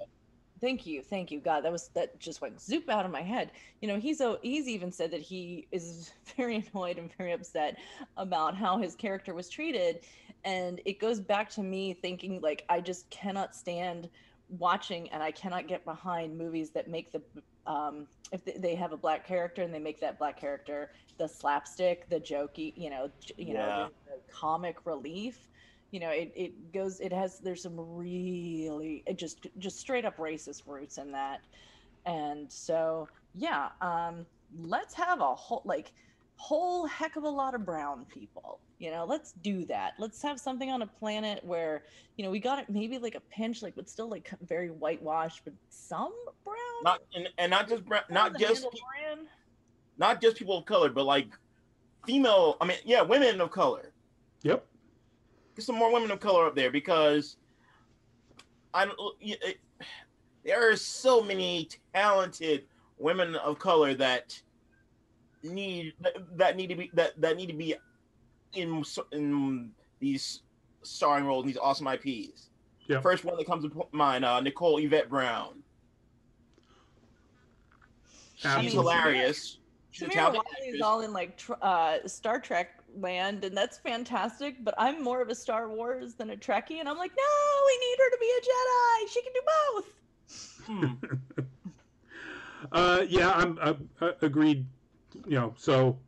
Thank you. God, that just went zoop out of my head. He's even said that he is very annoyed and very upset about how his character was treated, and it goes back to me thinking like I just cannot stand watching, and I cannot get behind movies that make the if they have a black character and they make that black character the slapstick, the jokey, the comic relief. There's some really just straight up racist roots in that. And so, yeah, let's have a whole heck of a lot of brown people. Let's do that. Let's have something on a planet where, we got it maybe like a pinch, like, but still like very whitewashed, but some brown. Not just people of color, but like women of color. Yep. Get some more women of color up there, because there are so many talented women of color that need to be in these starring roles in these awesome IPs. Yep. First one that comes to mind, Nicole Yvette Brown. She's hilarious. Samira Wiley's all in like Star Trek land, and that's fantastic, but I'm more of a Star Wars than a Trekkie, and I'm like, no, we need her to be a Jedi. She can do both. Yeah, I'm agreed. So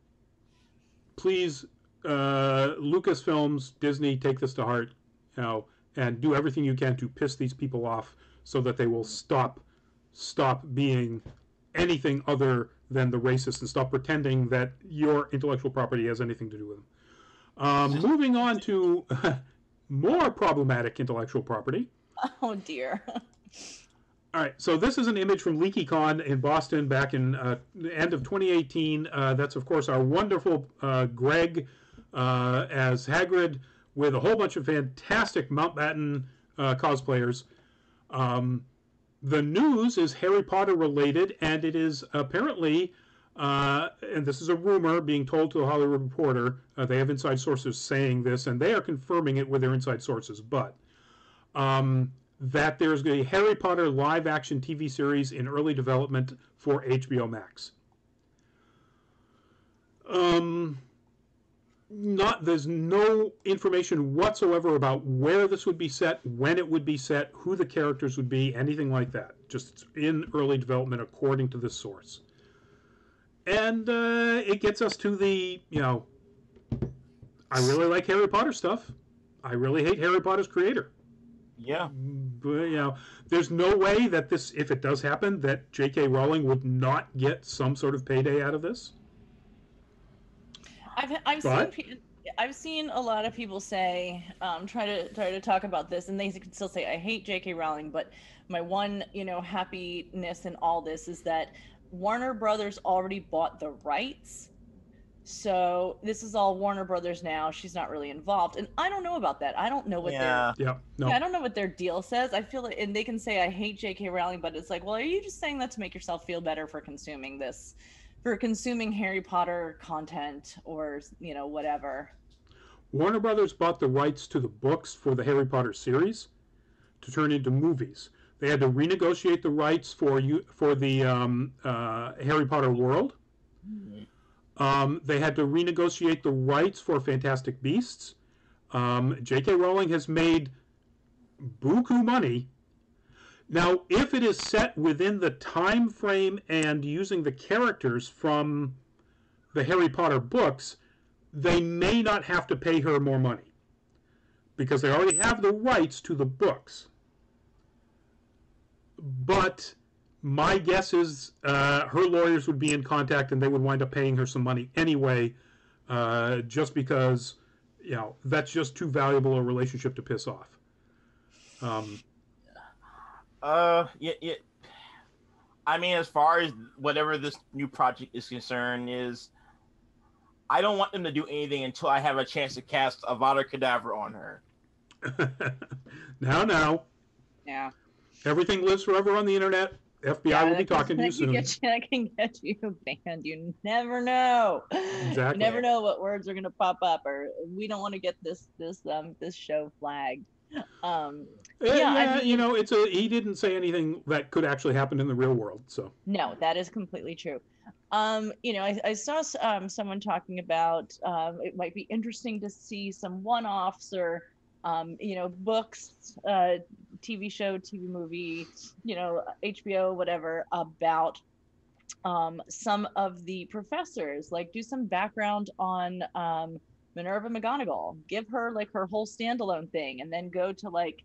please Lucasfilms, Disney, take this to heart, and do everything you can to piss these people off so that they will stop being anything other than the racist and stop pretending that your intellectual property has anything to do with them. Moving on to more problematic intellectual property. Oh dear. All right, so this is an image from LeakyCon in Boston back in the end of 2018. That's, of course, our wonderful Greg as Hagrid with a whole bunch of fantastic Mountbatten cosplayers. The news is Harry Potter related, and it is apparently, and this is a rumor being told to the Hollywood Reporter, they have inside sources saying this, and they are confirming it with their inside sources, but that there's a Harry Potter live-action TV series in early development for HBO Max. There's no information whatsoever about where this would be set, when it would be set, who the characters would be, anything like that. Just in early development according to this source. And it gets us to the, I really like Harry Potter stuff. I really hate Harry Potter's creator. Yeah. But, there's no way that this, if it does happen, that J.K. Rowling would not get some sort of payday out of this. I've seen a lot of people say, try to talk about this, and they can still say, I hate J.K. Rowling, but my one, happiness in all this is that Warner Brothers already bought the rights. So this is all Warner Brothers now. She's not really involved, and I don't know about that. I don't know what I don't know what their deal says. I feel like, and they can say I hate J.K. Rowling, but it's like, well, are you just saying that to make yourself feel better for consuming this, for consuming Harry Potter content, or whatever? Warner Brothers bought the rights to the books for the Harry Potter series to turn into movies. They had to renegotiate the rights for the Harry Potter world. They had to renegotiate the rights for Fantastic Beasts. J.K. Rowling has made buku money. Now, if it is set within the time frame and using the characters from the Harry Potter books, they may not have to pay her more money because they already have the rights to the books. But my guess is her lawyers would be in contact and they would wind up paying her some money anyway, just because, that's just too valuable a relationship to piss off. Yeah. I mean, as far as whatever this new project is concerned, I don't want them to do anything until I have a chance to cast Avada Kedavra on her. Now. Yeah. Everything lives forever on the internet. FBI will be talking to you soon. That can get you banned. You never know. Exactly. You never know what words are going to pop up, or we don't want to get this show flagged. He didn't say anything that could actually happen in the real world. So no, that is completely true. I saw someone talking about it might be interesting to see some one-offs or books, TV show, TV movie, HBO, whatever, about some of the professors, like do some background on Minerva McGonagall, give her like her whole standalone thing, and then go to like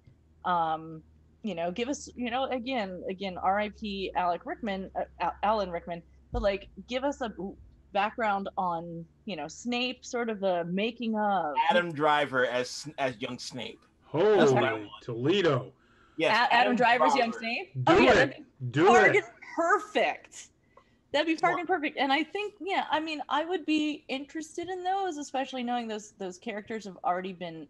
give us again R.I.P. Alan Rickman, but like give us a background on Snape, sort of the making of Adam Driver as young Snape. Holy Toledo! Yes, Adam Driver's young Snape. Do it. Perfect. That'd be fucking perfect. And I think, I would be interested in those, especially knowing those characters have already been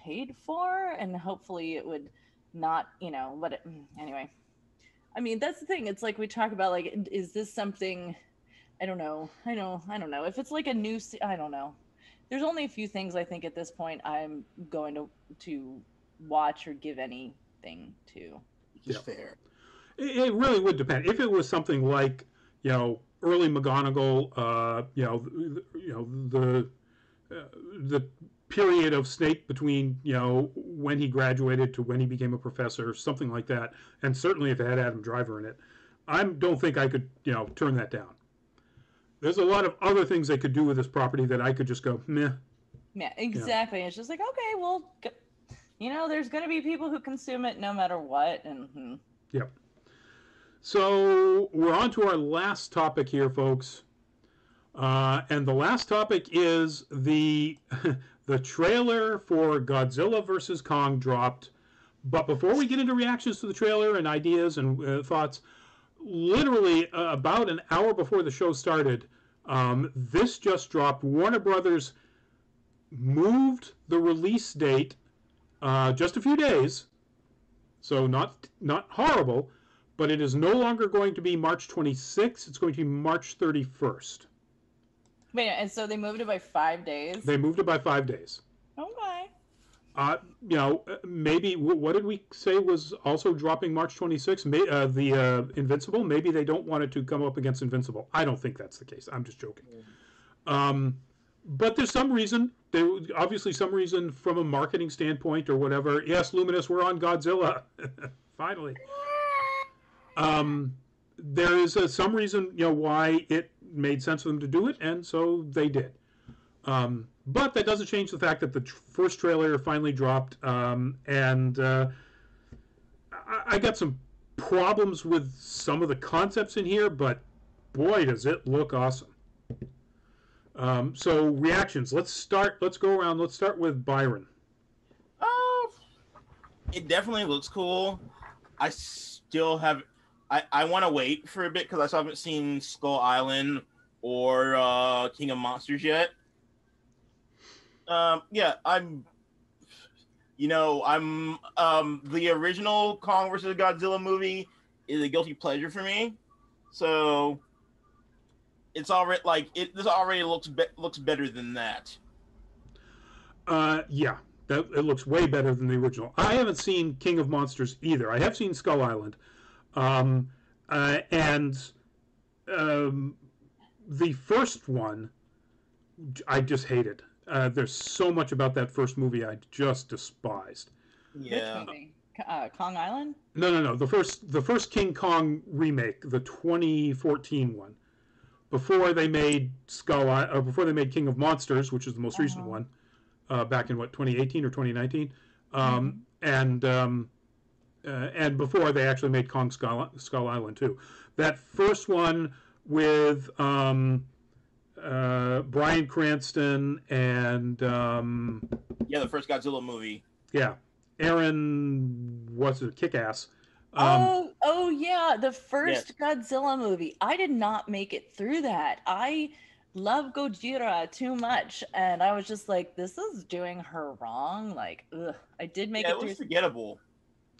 paid for, and hopefully it would not, anyway. I mean, that's the thing. It's like we talk about, like, is this something? I don't know. I don't know. If it's like a new, I don't know. There's only a few things I think at this point I'm going to watch or give anything to. Which is fair. It really would depend. If it was something like, early McGonagall, the period of Snape between, when he graduated to when he became a professor, something like that, and certainly if it had Adam Driver in it, I don't think I could, turn that down. There's a lot of other things they could do with this property that I could just go, meh. Yeah, exactly. It's just like, okay, well, there's going to be people who consume it no matter what. And Yep. So we're on to our last topic here, folks. And the last topic is the the trailer for Godzilla versus Kong dropped. But before we get into reactions to the trailer and ideas and thoughts, literally about an hour before the show started, this just dropped. Warner Brothers moved the release date just a few days, so not horrible, but it is no longer going to be March 26th. It's going to be March 31st. Wait, and so they moved it by 5 days? They moved it by 5 days. Okay. Maybe, what did we say was also dropping March 26th? The Invincible? Maybe they don't want it to come up against Invincible. I don't think that's the case. I'm just joking. But there's some reason. Obviously some reason from a marketing standpoint or whatever. Yes, Luminous, we're on Godzilla. Finally. There is some reason, why it made sense for them to do it, and so they did. But that doesn't change the fact that the first trailer finally dropped, and I got some problems with some of the concepts in here, but boy, does it look awesome. So reactions. Let's go around. Let's start with Byron. It definitely looks cool. I still have. I want to wait for a bit because I still haven't seen Skull Island or King of Monsters yet. Yeah, I'm the original Kong vs. Godzilla movie is a guilty pleasure for me. So it's already this already looks better than that. Yeah, it looks way better than the original. I haven't seen King of Monsters either. I have seen Skull Island. The first one, I just hated. There's so much about that first movie I just despised. Yeah. Which movie? Kong Island? No. The first King Kong remake, the 2014 one, before they made before they made King of Monsters, which is the most recent one, back in 2018 or 2019, and before they actually made Kong Skull Island too. That first one with Bryan Cranston and the first Godzilla movie. Yeah, Aaron, what's it? Kick-Ass. Oh yeah, the first Godzilla movie. I did not make it through that. I love Gojira too much, and I was just like, this is doing her wrong. Like, ugh. I did make it through. It was forgettable.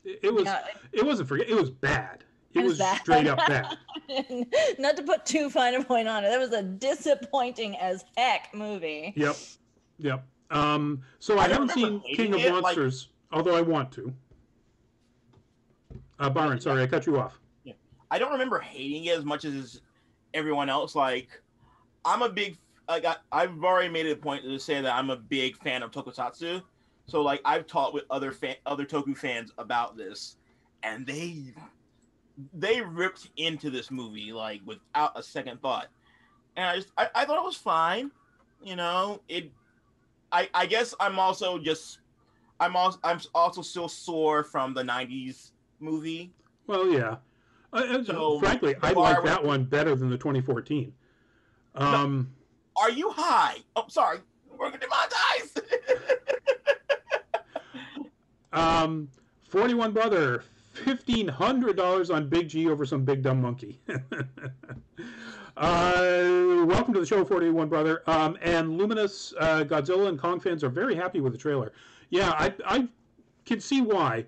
It wasn't forgettable. It was bad. It was straight up bad. Not to put too fine a point on it. That was a disappointing as heck movie. Yep. So I haven't seen King of Monsters, although I want to. Byron, sorry, I cut you off. Yeah. I don't remember hating it as much as everyone else. Like, I'm a big, I've already made it a point to say that I'm a big fan of tokusatsu. So, I've talked with other Toku fans about this, and they ripped into this movie, without a second thought. And I thought it was fine. I guess I'm also still sore from the 90s movie. Well, yeah. So, frankly, I like that one better than the 2014. No, are you high? Oh, sorry. We're going to demonetize. 41 Brother, $1,500 on Big G over some big dumb monkey. Welcome to the show, 41 Brother. And Luminous, Godzilla, and Kong fans are very happy with the trailer. Yeah, I can see why.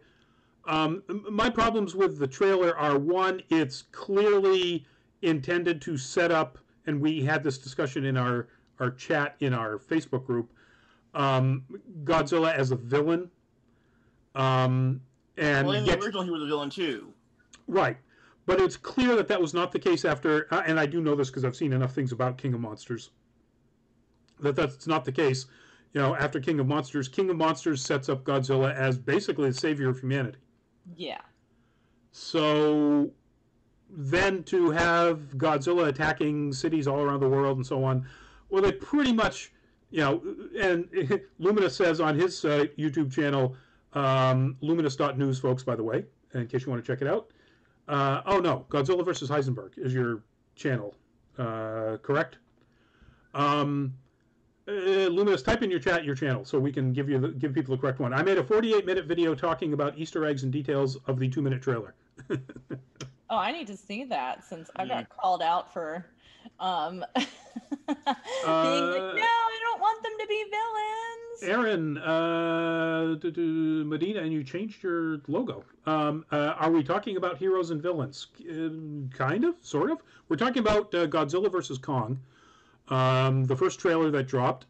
My problems with the trailer are, one, it's clearly intended to set up, and we had this discussion in our chat in our Facebook group, Godzilla as a villain. And in the original, he was a villain too. Right. But it's clear that was not the case after, and I do know this because I've seen enough things about King of Monsters, that's not the case. After King of Monsters sets up Godzilla as basically the savior of humanity. Yeah. So then to have Godzilla attacking cities all around the world and so on, well, they pretty much, and Luminous says on his YouTube channel, luminous.news, folks, by the way, in case you want to check it out. Oh, no, Godzilla versus Heisenberg is your channel, correct? Luminous, type in your chat your channel so we can give people the correct one. I made a 48-minute video talking about Easter eggs and details of the 2-minute trailer. Oh, I need to see that since I got called out for being like, no, I don't want them to be villains. Aaron, Medina, and you changed your logo. Are we talking about heroes and villains? Kind of, sort of. We're talking about Godzilla versus Kong, the first trailer that dropped.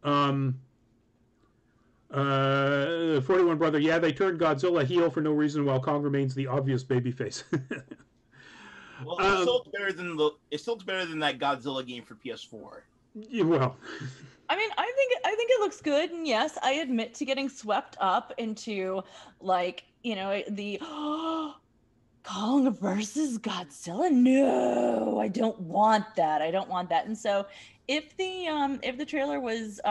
41 Brother, yeah, they turned Godzilla heel for no reason while Kong remains the obvious babyface. Well, it still looks better than that Godzilla game for PS4. Yeah, well, I mean, I think it looks good, and yes, I admit to getting swept up into like, you know, the Kong versus Godzilla. No, I don't want that. And so if the trailer was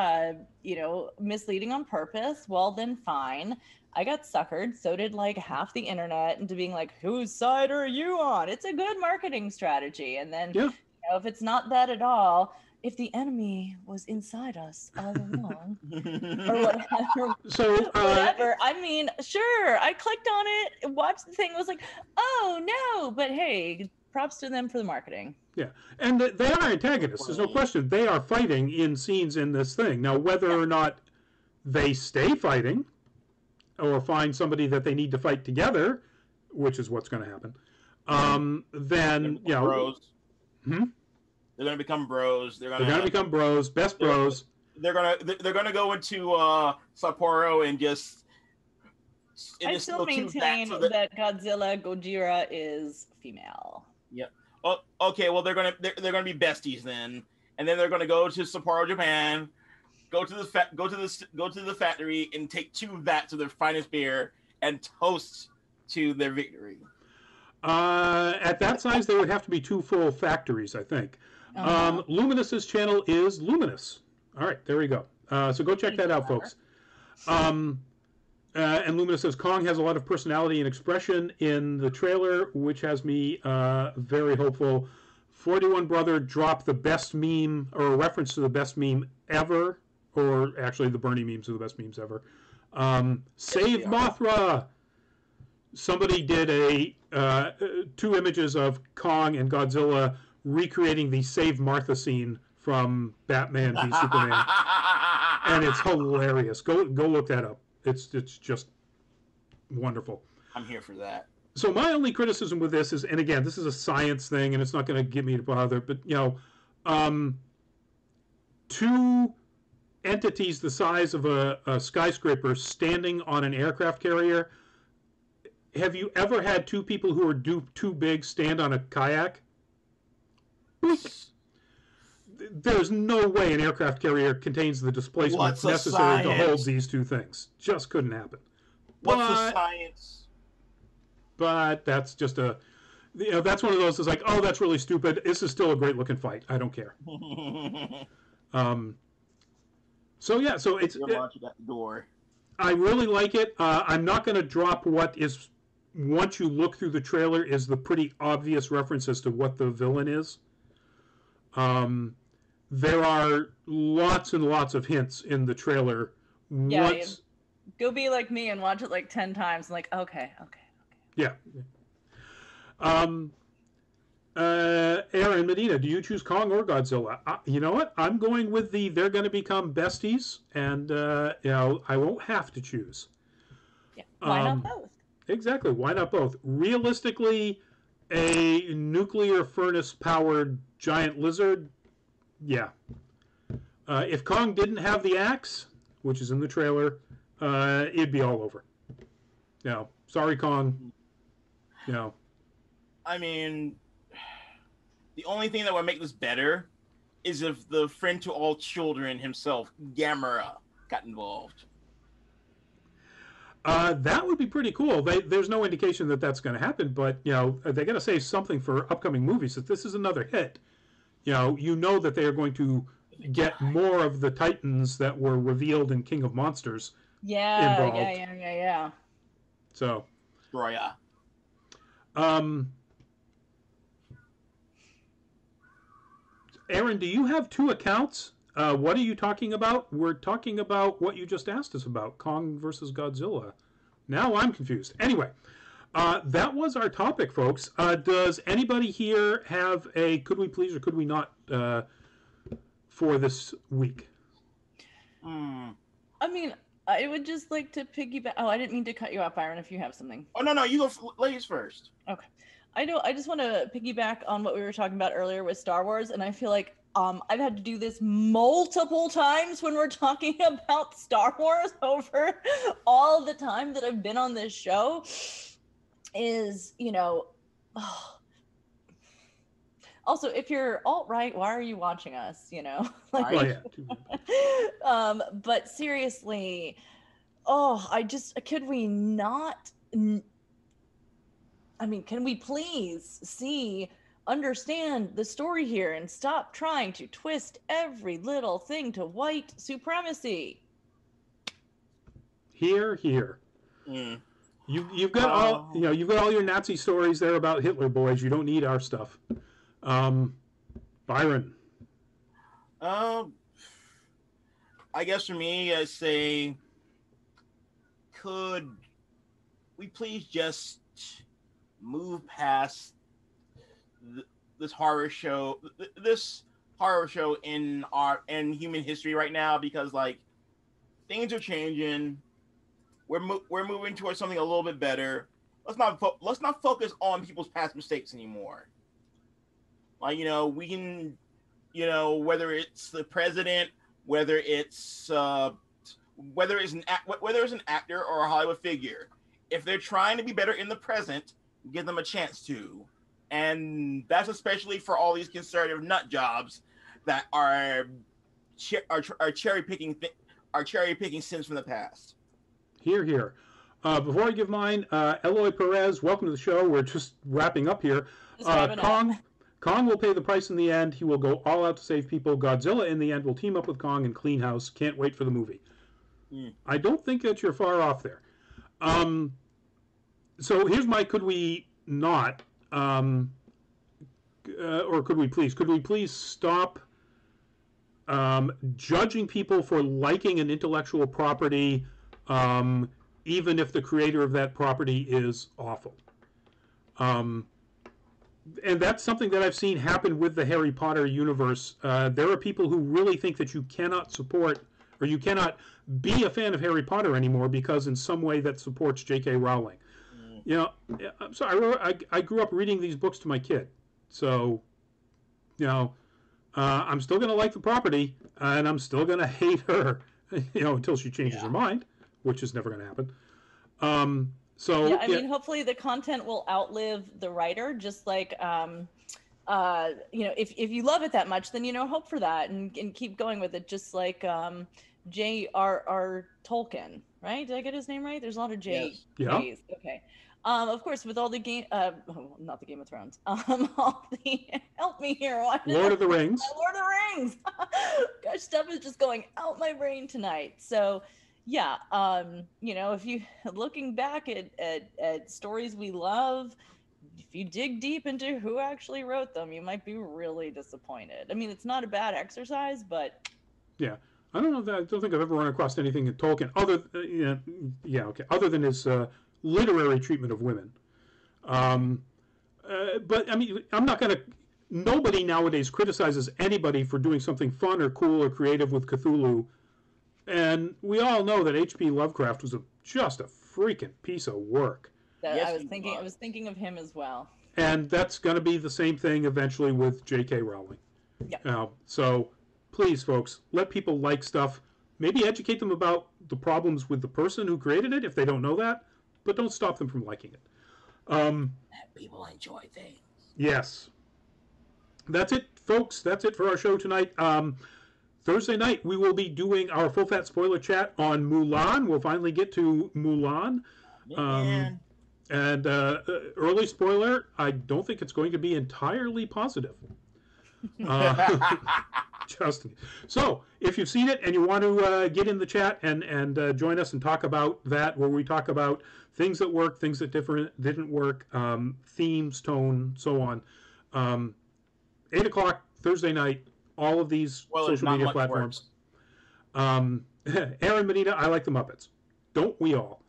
you know, misleading on purpose, well then fine. I got suckered. So did like half the internet into being like, whose side are you on? It's a good marketing strategy. And then you know, if it's not that at all, if the enemy was inside us all along, or whatever, whatever. I mean, sure, I clicked on it, watched the thing, was like, oh no, but hey, props to them for the marketing. Yeah, and they are antagonists. There's no question. They are fighting in scenes in this thing. Now, whether or not they stay fighting or find somebody that they need to fight together, which is what's going to happen, then, you know... Bros. They're going to become bros. They're going to become bros, best bros. They're going to go into Sapporo and just... I still maintain that Gojira is female. Yep. Oh, okay. Well, they're gonna be besties then, and then they're gonna go to Sapporo, Japan, go to the factory and take 2 vats of their finest beer and toast to their victory. At that size, there would have to be 2 full factories, I think. Luminous's channel is Luminous. All right, there we go. So go check that out, folks. And Luminous says, Kong has a lot of personality and expression in the trailer, which has me very hopeful. 41 Brother dropped the best meme, or a reference to the best meme ever, or actually the Bernie memes are the best memes ever. Save Mothra! Somebody did 2 images of Kong and Godzilla recreating the Save Martha scene from Batman v Superman. And it's hilarious. Go look that up. It's just wonderful. I'm here for that. So my only criticism with this is, and again, this is a science thing, and it's not going to get me to bother, but, you know, 2 entities the size of a skyscraper standing on an aircraft carrier. Have you ever had 2 people who are too big stand on a kayak? There's no way an aircraft carrier contains the displacement necessary to hold these 2 things. Just couldn't happen. What's the science? But that's just that's one of those that's like, oh, that's really stupid. This is still a great looking fight. I don't care. So yeah, so it's... You're launching at the door. I really like it. I'm not going to drop what is, once you look through the trailer, is the pretty obvious reference as to what the villain is. There are lots and lots of hints in the trailer. Yeah, go be like me and watch it like 10 times. And like, okay. Yeah. Aaron, Medina, do you choose Kong or Godzilla? You know what? I'm going with they're going to become besties, and you know, I won't have to choose. Yeah. Why not both? Exactly. Why not both? Realistically, a nuclear furnace-powered giant lizard. Yeah. If Kong didn't have the axe, which is in the trailer, it'd be all over. You know, sorry, Kong. You know. I mean, the only thing that would make this better is if the friend to all children himself, Gamera, got involved. That would be pretty cool. There's no indication that that's going to happen, but you know, they got to save something for upcoming movies. If this is another hit, you know that they are going to get more of the Titans that were revealed in King of Monsters involved. Yeah. So, Destroyer. Aaron, do you have two accounts? What are you talking about? We're talking about what you just asked us about, Kong versus Godzilla. Now I'm confused. Anyway, that was our topic, folks. Does anybody here have a could we please or could we not for this week? I mean, I would just like to piggyback. Oh, I didn't mean to cut you off, Byron, if you have something. Oh, no, you go ladies first. Okay. I just want to piggyback on what we were talking about earlier with Star Wars, and I feel like I've had to do this multiple times when we're talking about Star Wars over all the time that I've been on this show is, also, if you're alt-right, why are you watching us, Right. But seriously, could we not... can we please understand the story here and stop trying to twist every little thing to white supremacy? Here. You've got all you've got all your Nazi stories there about Hitler boys. You don't need our stuff. Byron. I guess for me, I say, could we please just move past this horror show in human history right now, because things are changing. We're moving towards something a little bit better. Let's not focus on people's past mistakes anymore. We can, whether it's the president, whether it's an actor or a Hollywood figure, if they're trying to be better in the present, give them a chance to. And that's especially for all these conservative nut jobs that are cherry picking sins from the past. Here. Before I give mine, Eloy Perez, welcome to the show. We're just wrapping up here. Kong will pay the price in the end. He will go all out to save people. Godzilla, in the end, will team up with Kong and clean house. Can't wait for the movie. I don't think that you're far off there. So here's my could we not, or could we please? Could we please stop judging people for liking an intellectual property, even if the creator of that property is awful? And that's something that I've seen happen with the Harry Potter universe. There are people who really think that you cannot support, or you cannot be a fan of Harry Potter anymore because in some way that supports J.K. Rowling. I'm sorry, I grew up reading these books to my kid. So, I'm still going to like the property, and I'm still going to hate her, until she changes her mind, which is never going to happen. Hopefully the content will outlive the writer, just like, if you love it that much, then, hope for that and keep going with it. Just like J.R.R. Tolkien, right? Did I get his name right? There's a lot of J. Yes. Yeah. Okay. Of course, with all the not the Game of Thrones. Help me here. Lord of the Rings. Lord of the Rings. Gosh, stuff is just going out my brain tonight. So, yeah, if you looking back at stories we love, if you dig deep into who actually wrote them, you might be really disappointed. I mean, it's not a bad exercise, but yeah, I don't think I've ever run across anything in Tolkien other than his literary treatment of women. But I mean, nobody nowadays criticizes anybody for doing something fun or cool or creative with Cthulhu. And we all know that H.P. Lovecraft was just a freaking piece of work. I was thinking of him as well. And that's going to be the same thing eventually with J.K. Rowling. Yeah. So please, folks, let people like stuff. Maybe educate them about the problems with the person who created it if they don't know that, but don't stop them from liking it. Let people enjoy things. Yes. That's it, folks. That's it for our show tonight. Thursday night, we will be doing our full fat spoiler chat on Mulan. We'll finally get to Mulan. And early spoiler, I don't think it's going to be entirely positive. Just so, if you've seen it and you want to get in the chat and join us and talk about that, where we talk about things that work, things that didn't work, themes, tone, so on. 8 o'clock Thursday night. All of these social media platforms. Aaron Medina, I like the Muppets. Don't we all?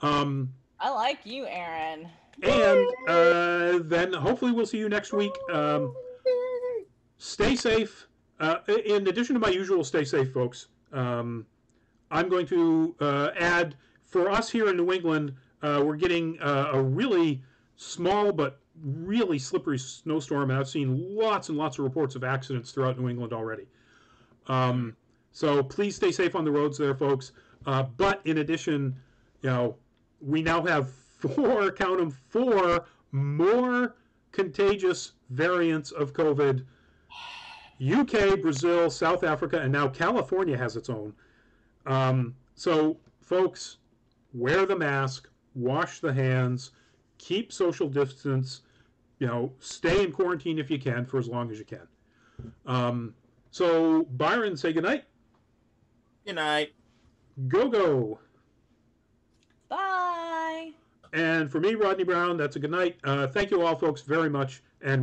I like you, Aaron. And then hopefully we'll see you next week. Stay safe. In addition to my usual stay safe, folks, I'm going to add, for us here in New England, we're getting a really small but really slippery snowstorm, and I've seen lots and lots of reports of accidents throughout New England already. So please stay safe on the roads there, folks. But in addition, we now have count them, 4 more contagious variants of COVID. UK, Brazil, South Africa, and now California has its own. So, folks, wear the mask, wash the hands, keep social distance, stay in quarantine if you can for as long as you can. So, Byron, say goodnight. Good night. Go. Bye. And for me, Rodney Brown, that's a good night. Thank you all, folks, very much. And